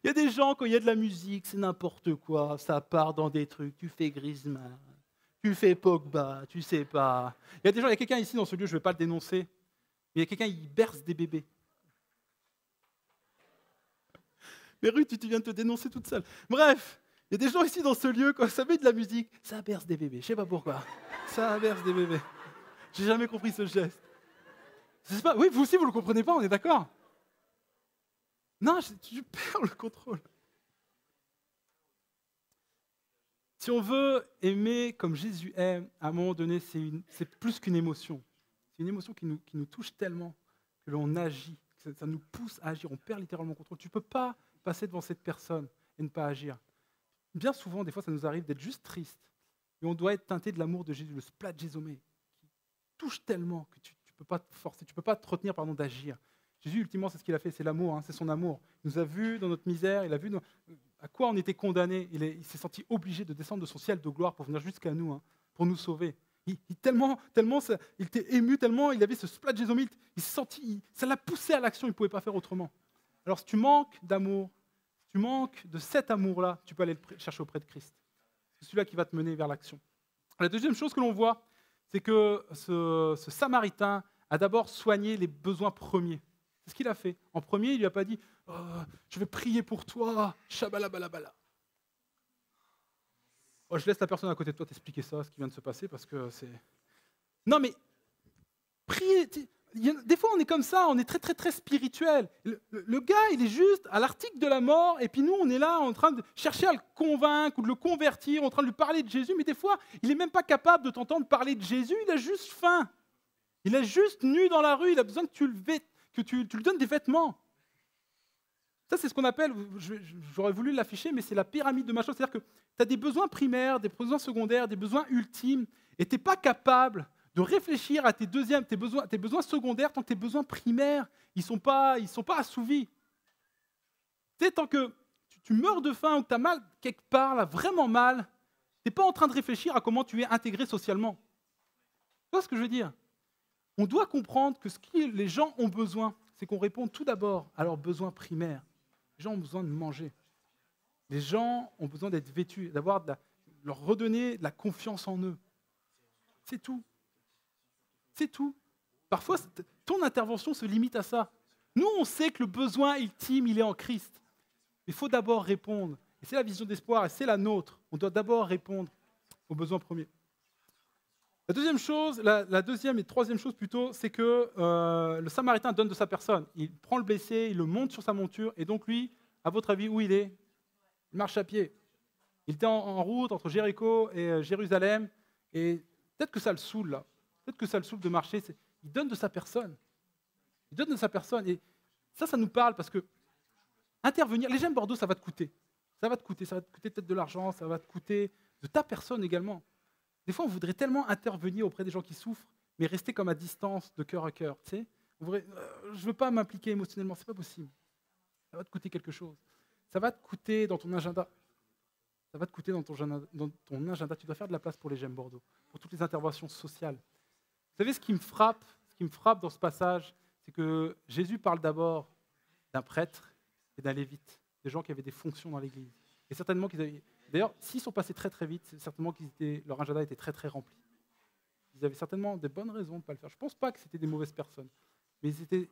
Il y a des gens, quand il y a de la musique, c'est n'importe quoi, ça part dans des trucs, tu fais Griezmann, tu fais Pogba, tu sais pas. Il y a des gens, il y a quelqu'un ici dans ce lieu, je ne vais pas le dénoncer, mais il y a quelqu'un, il berce des bébés. Mais Ruth, tu viens de te dénoncer toute seule. Bref, il y a des gens ici dans ce lieu, quand ça met de la musique, ça berce des bébés, je ne sais pas pourquoi. Ça berce des bébés. J'ai jamais compris ce geste. Je sais pas, oui, vous aussi, vous ne le comprenez pas, on est d'accord? Non, tu perds le contrôle. Si on veut aimer comme Jésus aime, à un moment donné, c'est plus qu'une émotion. C'est une émotion qui nous touche tellement que l'on agit. ça nous pousse à agir. On perd littéralement le contrôle. Tu ne peux pas passer devant cette personne et ne pas agir. Bien souvent, des fois, ça nous arrive d'être juste triste. Et on doit être teinté de l'amour de Jésus, le splagisomé, qui touche tellement que tu ne peux pas te forcer, tu ne peux pas te retenir d'agir. Jésus, ultimement, c'est ce qu'il a fait, c'est l'amour, c'est son amour. Il nous a vus dans notre misère, il a vu à quoi on était condamnés. Il s'est senti obligé de descendre de son ciel de gloire pour venir jusqu'à nous, pour nous sauver. Il était ému, tellement il avait ce splagisomé, il s'est senti, ça l'a poussé à l'action, il ne pouvait pas faire autrement. Alors si tu manques d'amour, si tu manques de cet amour-là, tu peux aller le chercher auprès de Christ. C'est celui-là qui va te mener vers l'action. La deuxième chose que l'on voit, c'est que ce Samaritain a d'abord soigné les besoins premiers. C'est ce qu'il a fait. En premier, il ne lui a pas dit oh, « Je vais prier pour toi, shabalabalabala ». Oh, je laisse la personne à côté de toi t'expliquer ça, ce qui vient de se passer, parce que c'est... Non, mais prier... Des fois, on est comme ça, on est très, très, très spirituel. Le gars, il est juste à l'article de la mort, et puis nous, on est là en train de chercher à le convaincre ou de le convertir, en train de lui parler de Jésus, mais des fois, il n'est même pas capable de t'entendre parler de Jésus, il a juste faim. Il est juste nu dans la rue, il a besoin que tu lui donnes des vêtements. Ça, c'est ce qu'on appelle, j'aurais voulu l'afficher, mais c'est la pyramide de Maslow. C'est-à-dire que tu as des besoins primaires, des besoins secondaires, des besoins ultimes, et tu n'es pas capable de réfléchir à tes besoins secondaires tant que tes besoins primaires, ils ne sont pas assouvis. Tu sais, tant que tu meurs de faim ou que tu as mal quelque part, là, vraiment mal, tu n'es pas en train de réfléchir à comment tu es intégré socialement. Tu vois ce que je veux dire? On doit comprendre que ce que les gens ont besoin, c'est qu'on réponde tout d'abord à leurs besoins primaires. Les gens ont besoin de manger. Les gens ont besoin d'être vêtus, leur redonner de la confiance en eux. C'est tout. C'est tout. Parfois, ton intervention se limite à ça. Nous, on sait que le besoin ultime, il est en Christ. Il faut d'abord répondre. Et c'est la vision d'espoir, et c'est la nôtre. On doit d'abord répondre aux besoins premiers. La deuxième chose, la deuxième et troisième chose plutôt, c'est que le Samaritain donne de sa personne. Il prend le blessé, il le monte sur sa monture, et donc lui, à votre avis, où il est? Il marche à pied. Il était en route entre Jéricho et Jérusalem, et peut-être que ça le saoule, là. Peut-être que ça le saoule de marcher. Il donne de sa personne. Il donne de sa personne, et ça nous parle, parce que intervenir, les Gemmes Bordeaux, ça va te coûter. Ça va te coûter peut-être de l'argent, ça va te coûter de ta personne également. Des fois, on voudrait tellement intervenir auprès des gens qui souffrent, mais rester comme à distance, de cœur à cœur. Tu sais, je ne veux pas m'impliquer émotionnellement, ce n'est pas possible. Ça va te coûter quelque chose. Ça va te coûter dans ton agenda. Ça va te coûter dans ton agenda. Tu dois faire de la place pour les Gemmes Bordeaux, pour toutes les interventions sociales. Vous savez, ce qui me frappe dans ce passage, c'est que Jésus parle d'abord d'un prêtre et d'un lévite, des gens qui avaient des fonctions dans l'Église. Et certainement qu'ils avaient... D'ailleurs, s'ils sont passés très très vite, c'est certainement leur agenda était très très rempli. Ils avaient certainement des bonnes raisons de ne pas le faire. Je ne pense pas que c'était des mauvaises personnes, mais c'était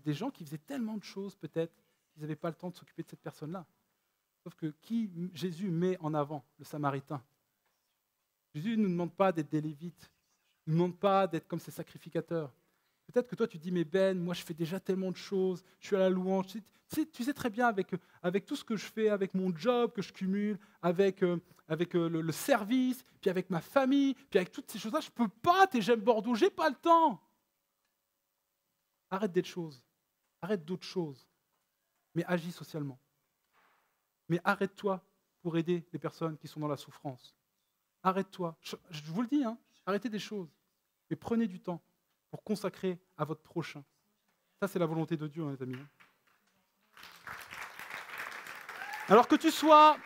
des gens qui faisaient tellement de choses peut-être qu'ils n'avaient pas le temps de s'occuper de cette personne-là. Sauf que qui Jésus met en avant? Le Samaritain. Jésus ne nous demande pas d'être des Lévites, il ne nous demande pas d'être comme ces sacrificateurs. Peut-être que toi, tu dis, mais Ben, moi, je fais déjà tellement de choses, je suis à la louange. Tu sais très bien, avec tout ce que je fais, avec mon job que je cumule, avec le service, puis avec ma famille, puis avec toutes ces choses-là, je ne peux pas, J'aime Bordeaux, je n'ai pas le temps. Arrête arrête d'autres choses, mais agis socialement. Mais arrête-toi pour aider les personnes qui sont dans la souffrance. Arrête-toi. Je vous le dis, arrêtez des choses, mais prenez du temps pour consacrer à votre prochain. Ça, c'est la volonté de Dieu, les amis. Alors que tu sois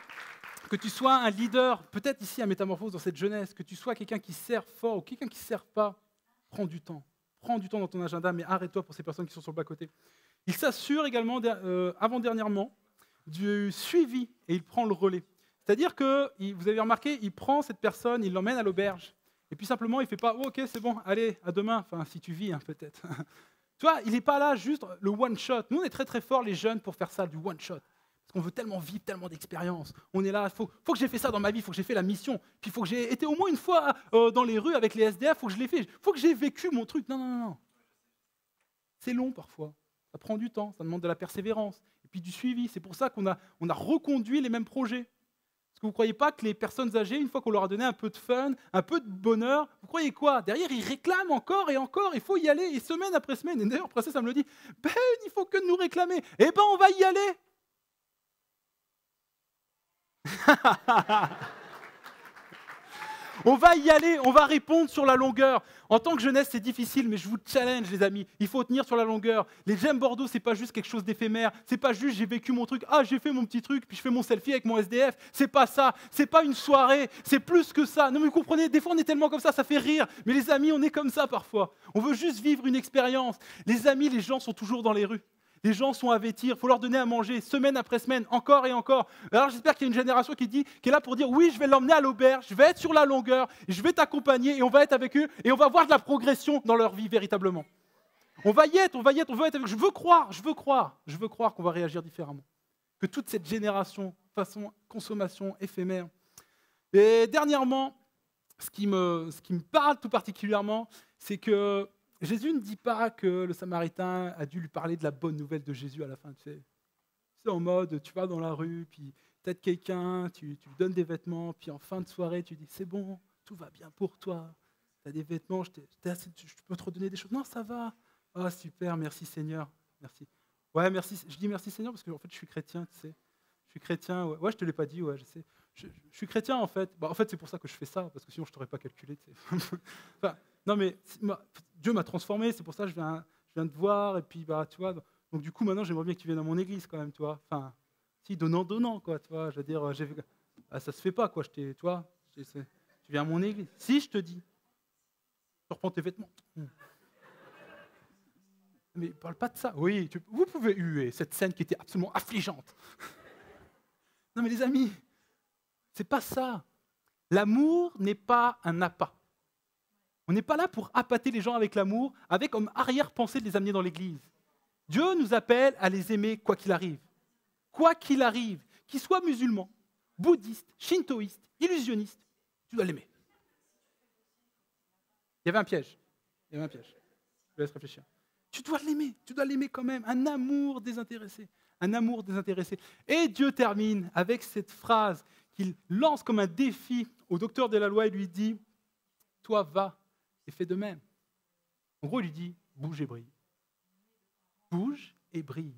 un leader, peut-être ici à Métamorphose, dans cette jeunesse, que tu sois quelqu'un qui sert fort ou quelqu'un qui ne sert pas, prends du temps. Prends du temps dans ton agenda, mais arrête-toi pour ces personnes qui sont sur le bas-côté. Il s'assure également, avant-dernièrement, du suivi et il prend le relais. C'est-à-dire que, vous avez remarqué, il prend cette personne, il l'emmène à l'auberge. Et puis simplement, il ne fait pas oh, « Ok, c'est bon, allez, à demain », enfin, si tu vis, peut-être. Tu vois, il n'est pas là juste le one-shot. Nous, on est très très forts, les jeunes, pour faire ça, du one-shot. Parce qu'on veut tellement vivre, tellement d'expériences. On est là, il faut que j'ai fait ça dans ma vie, il faut que j'ai fait la mission. Puis il faut que j'ai été au moins une fois dans les rues avec les SDF, il faut que je l'ai fait. Il faut que j'ai vécu mon truc. Non. C'est long parfois. Ça prend du temps, ça demande de la persévérance. Et puis du suivi. C'est pour ça qu'on a reconduit les mêmes projets. Est-ce que vous ne croyez pas que les personnes âgées, une fois qu'on leur a donné un peu de fun, un peu de bonheur, vous croyez quoi? Derrière, ils réclament encore et encore, il faut y aller, et semaine après semaine. Et d'ailleurs, Princesse, ça me le dit, ben, il faut que nous réclamer. Eh ben, on va y aller. On va y aller, on va répondre sur la longueur. En tant que jeunesse, c'est difficile, mais je vous challenge, les amis. Il faut tenir sur la longueur. Les J'aime Bordeaux, c'est pas juste quelque chose d'éphémère. C'est pas juste j'ai vécu mon truc, j'ai fait mon petit truc, puis je fais mon selfie avec mon SDF. C'est pas ça. C'est pas une soirée. C'est plus que ça. Non, mais vous comprenez, des fois on est tellement comme ça fait rire. Mais les amis, on est comme ça parfois. On veut juste vivre une expérience. Les amis, les gens sont toujours dans les rues. Les gens sont à vêtir, il faut leur donner à manger, semaine après semaine, encore et encore. Alors j'espère qu'il y a une génération qui est là pour dire, oui, je vais l'emmener à l'auberge, je vais être sur la longueur, je vais t'accompagner, et on va être avec eux, et on va voir de la progression dans leur vie véritablement. On va y être, on veut être avec eux. Je veux croire qu'on va réagir différemment. Que toute cette génération, façon consommation éphémère. Et dernièrement, ce qui me parle tout particulièrement, c'est que Jésus ne dit pas que le Samaritain a dû lui parler de la bonne nouvelle de Jésus à la fin. Tu sais. C'est en mode, tu vas dans la rue, puis peut-être quelqu'un, tu lui donnes des vêtements, puis en fin de soirée, tu dis, c'est bon, tout va bien pour toi. Tu as des vêtements, je peux te redonner des choses. Non, ça va. Ah, super, merci Seigneur. Merci. Ouais, merci. Je dis merci Seigneur parce que en fait, je suis chrétien, tu sais. Je suis chrétien. Ouais, je te l'ai pas dit, ouais, je sais. Je suis chrétien en fait. En fait, c'est pour ça que je fais ça, parce que sinon, je t'aurais pas calculé. Tu sais. Enfin, non, mais Dieu m'a transformé, c'est pour ça que je viens te voir, et puis, tu vois, donc du coup, maintenant, j'aimerais bien que tu viennes à mon église, quand même, tu vois. Enfin, si, donnant, quoi, tu vois, je veux dire, ça se fait pas, quoi, tu vois, tu viens à mon église. Si, je te dis, tu reprends tes vêtements. Mais parle pas de ça. Oui, vous pouvez huer cette scène qui était absolument affligeante. Non, mais les amis, c'est pas ça. L'amour n'est pas un appât. On n'est pas là pour appâter les gens avec l'amour, avec comme arrière-pensée de les amener dans l'église. Dieu nous appelle à les aimer quoi qu'il arrive. Quoi qu'il arrive, qu'ils soient musulmans, bouddhistes, shintoïstes, illusionnistes, tu dois l'aimer. Il y avait un piège. Je te laisse réfléchir. Tu dois l'aimer quand même. Un amour désintéressé. Et Dieu termine avec cette phrase qu'il lance comme un défi au docteur de la loi et lui dit, toi va et fais de même. En gros, il lui dit, bouge et brille. Bouge et brille.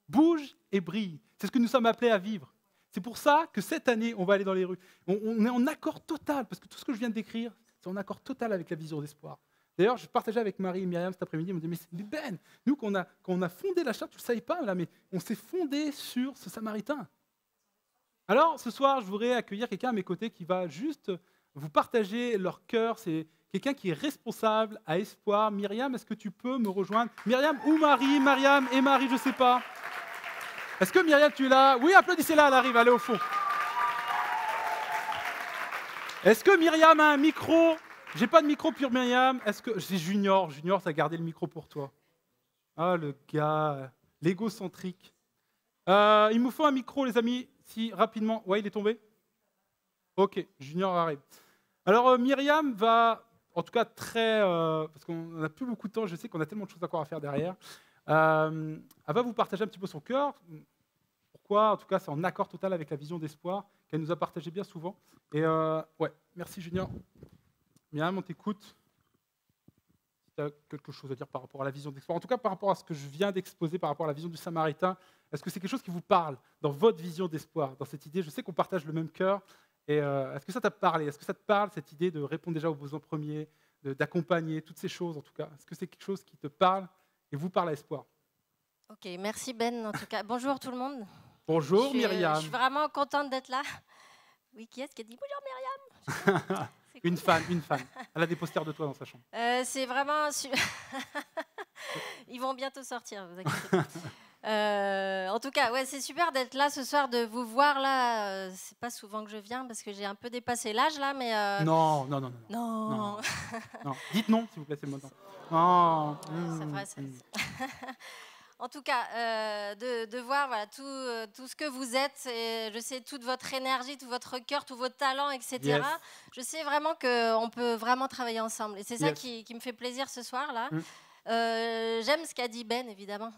Bouge et brille. C'est ce que nous sommes appelés à vivre. C'est pour ça que cette année, on va aller dans les rues. On est en accord total, parce que tout ce que je viens de décrire, c'est en accord total avec la vision d'espoir. D'ailleurs, je partageais avec Marie et Myriam cet après-midi, ils m'ont dit, mais Ben, nous, quand on a fondé la charte, tu ne le savais pas, là, mais on s'est fondé sur ce Samaritain. Alors, ce soir, je voudrais accueillir quelqu'un à mes côtés qui va juste vous partager leur cœur. C'est quelqu'un qui est responsable à Espoir. Myriam, est-ce que tu peux me rejoindre? Myriam ou Marie? Myriam et Marie, je ne sais pas. Est-ce que Myriam, tu es là? Oui, applaudissez-la, elle arrive, allez au fond. Est-ce que Myriam a un micro? J'ai pas de micro pour Myriam. Est-ce que c'est Junior, ça a gardé le micro pour toi. Ah, le gars, l'égocentrique. Il me faut un micro, les amis, si rapidement. Ouais, il est tombé? Ok, Junior arrive. Alors, Myriam va, en tout cas parce qu'on n'a plus beaucoup de temps, je sais qu'on a tellement de choses encore à faire derrière. Elle va vous partager un petit peu son cœur. Pourquoi? En tout cas, c'est en accord total avec la vision d'espoir qu'elle nous a partagé bien souvent. Et ouais, merci Junior. Myriam, on t'écoute. Si tu as quelque chose à dire par rapport à la vision d'espoir, en tout cas par rapport à ce que je viens d'exposer, par rapport à la vision du Samaritain, est-ce que c'est quelque chose qui vous parle dans votre vision d'espoir, dans cette idée? Je sais qu'on partage le même cœur. Et est-ce que ça t'a parlé? Est-ce que ça te parle, cette idée de répondre déjà aux besoins premiers, d'accompagner, toutes ces choses en tout cas? Est-ce que c'est quelque chose qui te parle et vous parle à espoir? Ok, merci Ben en tout cas. Bonjour tout le monde. Bonjour Myriam. Je suis vraiment contente d'être là. Oui, qui est-ce qui a dit bonjour Myriam? Une fan. Elle a des posters de toi dans sa chambre. C'est vraiment... Ils vont bientôt sortir, vous inquiétez pas. En tout cas, ouais, c'est super d'être là ce soir, de vous voir là. C'est pas souvent que je viens parce que j'ai un peu dépassé l'âge là, mais... Non. Non. Dites non, s'il vous plaît, c'est le moment. C'est vrai, En tout cas, de voir voilà, tout ce que vous êtes, et je sais toute votre énergie, tout votre cœur, tous vos talents, etc. Yes. Je sais vraiment qu'on peut vraiment travailler ensemble. Et c'est ça qui me fait plaisir ce soir-là. J'aime ce qu'a dit Ben, évidemment.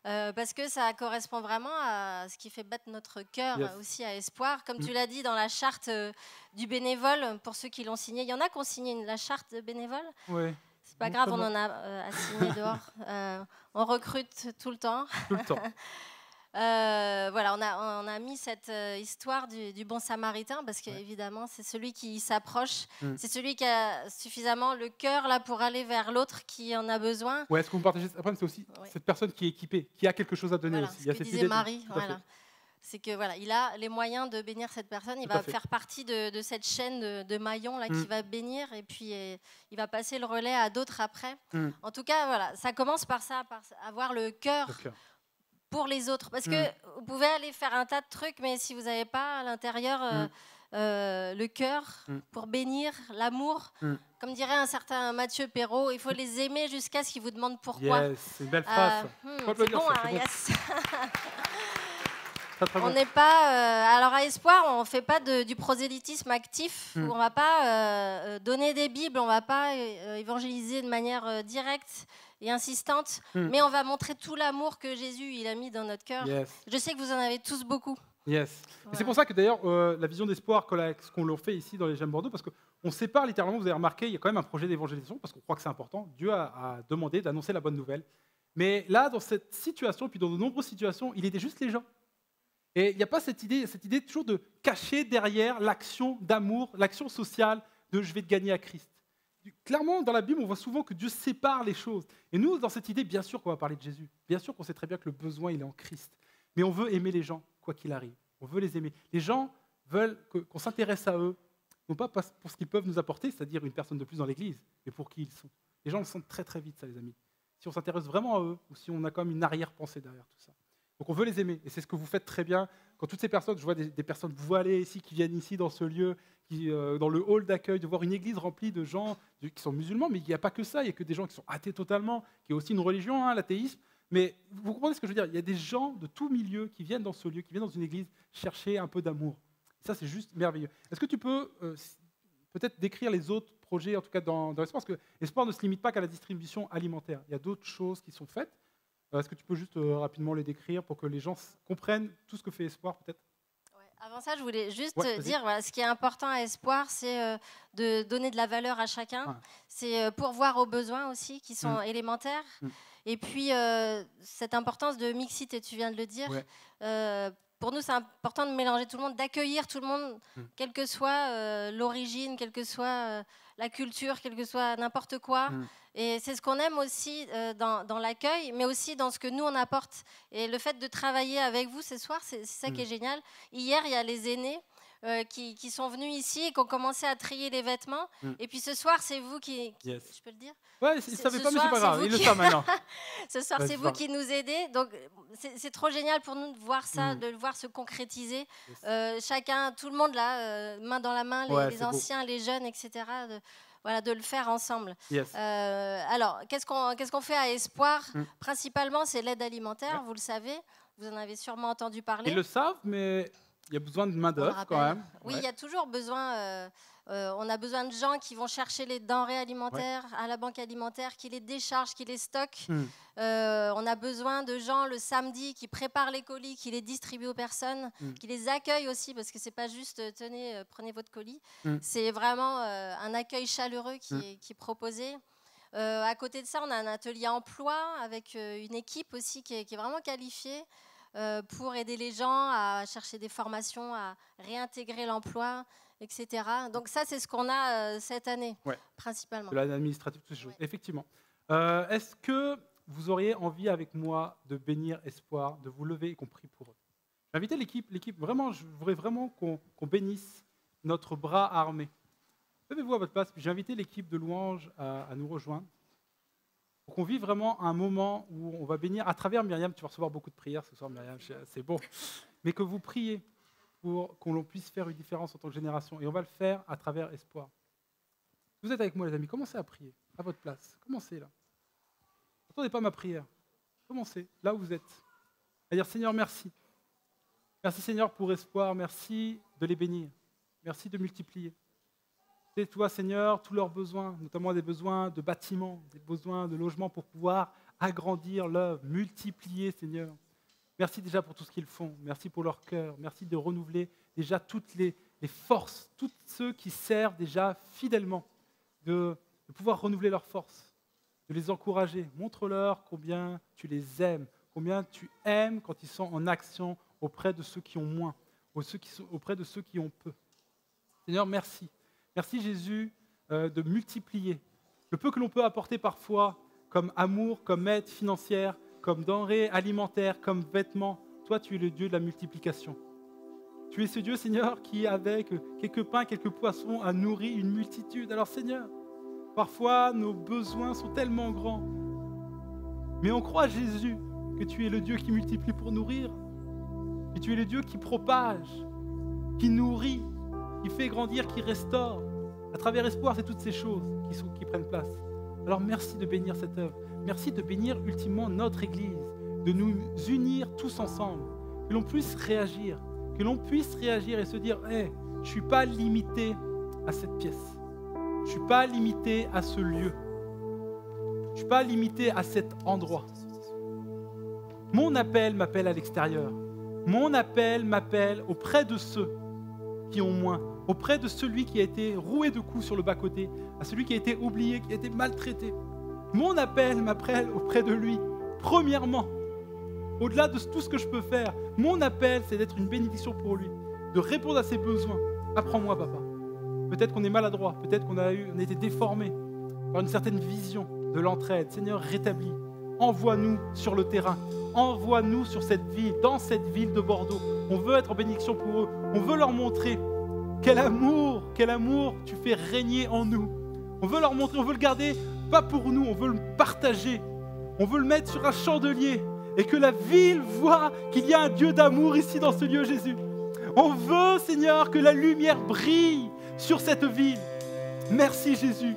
parce que ça correspond vraiment à ce qui fait battre notre cœur, Yes. aussi à Espoir. Comme Mm. tu l'as dit dans la charte du bénévole, pour ceux qui l'ont signé, il y en a qui ont signé la charte de bénévole. Ouais, C'est pas non grave, on seulement en a à signer dehors. On recrute tout le temps. tout le temps. Voilà, on a mis cette histoire du bon samaritain parce Ouais. qu'évidemment, c'est celui qui s'approche, Mm. c'est celui qui a suffisamment le cœur là pour aller vers l'autre qui en a besoin. Ouais, ce que vous partagez, après, c'est aussi Ouais. cette personne qui est équipée, qui a quelque chose à donner Voilà, aussi. ce Il y a que cette disait idée Marie, tout à fait. voilà. C'est que voilà, il a les moyens de bénir cette personne. Il Tout à va fait. faire partie de cette chaîne de maillons là Mm. qui va bénir et puis il va passer le relais à d'autres après. Mm. En tout cas, voilà, ça commence par ça, par avoir le cœur Le cœur. pour les autres. Parce Mm. que vous pouvez aller faire un tas de trucs, mais si vous n'avez pas à l'intérieur le cœur Mm. pour bénir, l'amour, Mm. comme dirait un certain Mathieu Perrault, il faut les aimer jusqu'à ce qu'ils vous demandent pourquoi. Yes, c'est une belle phrase. Faut C'est applaudir bon, ça, hein, c'est bon. yes. Très, très On bon. n'est pas. Alors à Espoir, on ne fait pas du prosélytisme actif. Mm. Où on ne va pas donner des Bibles, on ne va pas évangéliser de manière directe et insistante, Mm. mais on va montrer tout l'amour que Jésus il a mis dans notre cœur. Yes. Je sais que vous en avez tous beaucoup. Yes. Et Voilà. c'est pour ça que d'ailleurs, la vision d'espoir, ce qu'on leur fait ici dans les Gemmes Bordeaux, parce qu'on sépare littéralement, vous avez remarqué, il y a quand même un projet d'évangélisation, parce qu'on croit que c'est important. Dieu a demandé d'annoncer la bonne nouvelle. Mais là, dans cette situation, puis dans de nombreuses situations, il aidait juste les gens. Et il n'y a pas cette idée toujours de cacher derrière l'action d'amour, l'action sociale de je vais te gagner à Christ. Clairement, dans la Bible, on voit souvent que Dieu sépare les choses. Et nous, dans cette idée, bien sûr qu'on va parler de Jésus. Bien sûr qu'on sait très bien que le besoin, il est en Christ. Mais on veut aimer les gens, quoi qu'il arrive. On veut les aimer. Les gens veulent qu'on s'intéresse à eux, non pas pour ce qu'ils peuvent nous apporter, c'est-à-dire une personne de plus dans l'Église, mais pour qui ils sont. Les gens le sentent très très vite, ça, les amis. Si on s'intéresse vraiment à eux, ou si on a quand même une arrière-pensée derrière tout ça. Donc on veut les aimer, et c'est ce que vous faites très bien. Quand toutes ces personnes, je vois des personnes voilées ici, qui viennent ici dans ce lieu, dans le hall d'accueil, de voir une église remplie de gens qui sont musulmans, mais il n'y a pas que ça, il n'y a que des gens qui sont athées totalement, qui est aussi une religion, hein, l'athéisme. Mais vous comprenez ce que je veux dire? Il y a des gens de tout milieu qui viennent dans ce lieu, qui viennent dans une église chercher un peu d'amour. Ça, c'est juste merveilleux. Est-ce que tu peux peut-être décrire les autres projets, en tout cas dans Espoir? Parce que Espoir ne se limite pas qu'à la distribution alimentaire. Il y a d'autres choses qui sont faites. Est-ce que tu peux juste rapidement les décrire pour que les gens comprennent tout ce que fait Espoir, peut-être? Ouais. Avant ça, je voulais juste Ouais, vas-y. dire, voilà, ce qui est important à Espoir, c'est de donner de la valeur à chacun. Ouais. C'est pourvoir aux besoins aussi, qui sont Mm. élémentaires. Mm. Et puis, cette importance de mixité, tu viens de le dire. Ouais. Pour nous, c'est important de mélanger tout le monde, d'accueillir tout le monde, Mm. quelle que soit l'origine, quelle que soit la culture, quelle que soit n'importe quoi. Mm. Et c'est ce qu'on aime aussi dans l'accueil, mais aussi dans ce que nous, on apporte. Et le fait de travailler avec vous ce soir, c'est ça qui est génial. Hier, il y a les aînés qui sont venus ici et qui ont commencé à trier les vêtements. Mm. Et puis ce soir, c'est vous qui... Yes. Je peux le dire? Ouais, ils ne savaient ce pas, mais soir, c'est pas c'est grave, vous ils le qui- savent maintenant. Ce soir, Vas-y, c'est vous pardon. qui nous aidez. Donc, c'est trop génial pour nous de voir ça, Mm. de le voir se concrétiser. Yes. Chacun, tout le monde là, main dans la main, Ouais, les c'est beau. anciens, les jeunes, etc. Voilà, de le faire ensemble. Yes. Alors, qu'est-ce qu'on fait à Espoir? Mm. Principalement, c'est l'aide alimentaire, Ouais. vous le savez. Vous en avez sûrement entendu parler. Ils le savent, mais il y a besoin de On le main-d'œuvre quand rappelle. même. Oui, Ouais. il y a toujours besoin. On a besoin de gens qui vont chercher les denrées alimentaires à la banque alimentaire, qui les déchargent, qui les stockent. Mm. On a besoin de gens le samedi qui préparent les colis, qui les distribuent aux personnes, Mm. qui les accueillent aussi, parce que c'est pas juste tenez, prenez votre colis. Mm. C'est vraiment un accueil chaleureux qui, Mm. qui est proposé. À côté de ça, on a un atelier emploi avec une équipe aussi qui est vraiment qualifiée pour aider les gens à chercher des formations, à réintégrer l'emploi, etc. Donc ça, c'est ce qu'on a cette année, Ouais. principalement. De l'administratif, toutes ces choses. Ouais. Effectivement. Est-ce que vous auriez envie avec moi de bénir Espoir, de vous lever et qu'on prie pour eux? J'ai invité l'équipe, vraiment, je voudrais vraiment qu'on bénisse notre bras armé. Levez-vous à votre place, puis j'ai invité l'équipe de louanges à nous rejoindre pour qu'on vive vraiment un moment où on va bénir à travers Myriam. Tu vas recevoir beaucoup de prières ce soir, Myriam, c'est bon. Mais que vous priez pour qu'on puisse faire une différence en tant que génération. Et on va le faire à travers Espoir. Vous êtes avec moi, les amis, commencez à prier à votre place. Commencez là. N'entendez pas ma prière. Commencez là où vous êtes. À dire Seigneur, merci. Merci Seigneur pour Espoir. Merci de les bénir. Merci de multiplier. C'est toi, Seigneur, tous leurs besoins, notamment des besoins de bâtiments, des besoins de logement pour pouvoir agrandir l'œuvre, multiplier, Seigneur. Merci déjà pour tout ce qu'ils font. Merci pour leur cœur. Merci de renouveler déjà toutes les forces, tous ceux qui servent déjà fidèlement, de pouvoir renouveler leurs forces, de les encourager. Montre-leur combien tu les aimes, combien tu aimes quand ils sont en action auprès de ceux qui ont moins, auprès de ceux qui ont peu. Seigneur, merci. Merci Jésus de multiplier le peu que l'on peut apporter parfois comme amour, comme aide financière, comme denrées alimentaires, comme vêtements. Toi, tu es le Dieu de la multiplication. Tu es ce Dieu, Seigneur, qui, avec quelques pains, quelques poissons, a nourri une multitude. Alors, Seigneur, parfois, nos besoins sont tellement grands. Mais on croit, Jésus, que tu es le Dieu qui multiplie pour nourrir. Que tu es le Dieu qui propage, qui nourrit, qui fait grandir, qui restaure. À travers Espoir, c'est toutes ces choses qui prennent place. Alors, merci de bénir cette œuvre. Merci de bénir ultimement notre Église, de nous unir tous ensemble, que l'on puisse réagir et se dire hey, je ne suis pas limité à cette pièce, je ne suis pas limité à ce lieu, je ne suis pas limité à cet endroit. Mon appel m'appelle à l'extérieur, mon appel m'appelle auprès de ceux qui ont moins, auprès de celui qui a été roué de coups sur le bas-côté, à celui qui a été oublié, qui a été maltraité. Mon appel m'appelle auprès de lui, premièrement. Au-delà de tout ce que je peux faire, mon appel, c'est d'être une bénédiction pour lui, de répondre à ses besoins. Apprends-moi, papa. Peut-être qu'on est maladroit, peut-être qu'on a été déformé par une certaine vision de l'entraide. Seigneur, rétablis. Envoie-nous sur le terrain. Envoie-nous sur cette ville, dans cette ville de Bordeaux. On veut être en bénédiction pour eux. On veut leur montrer quel amour tu fais régner en nous. On veut leur montrer, on veut le garder, pas pour nous, on veut le partager. On veut le mettre sur un chandelier et que la ville voit qu'il y a un Dieu d'amour ici dans ce lieu, Jésus. On veut, Seigneur, que la lumière brille sur cette ville. Merci, Jésus.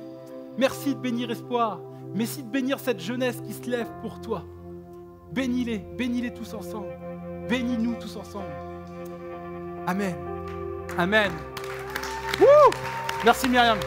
Merci de bénir Espoir. Merci de bénir cette jeunesse qui se lève pour toi. Bénis-les tous ensemble. Bénis-nous tous ensemble. Amen. Amen. Wouh! Merci Myriam.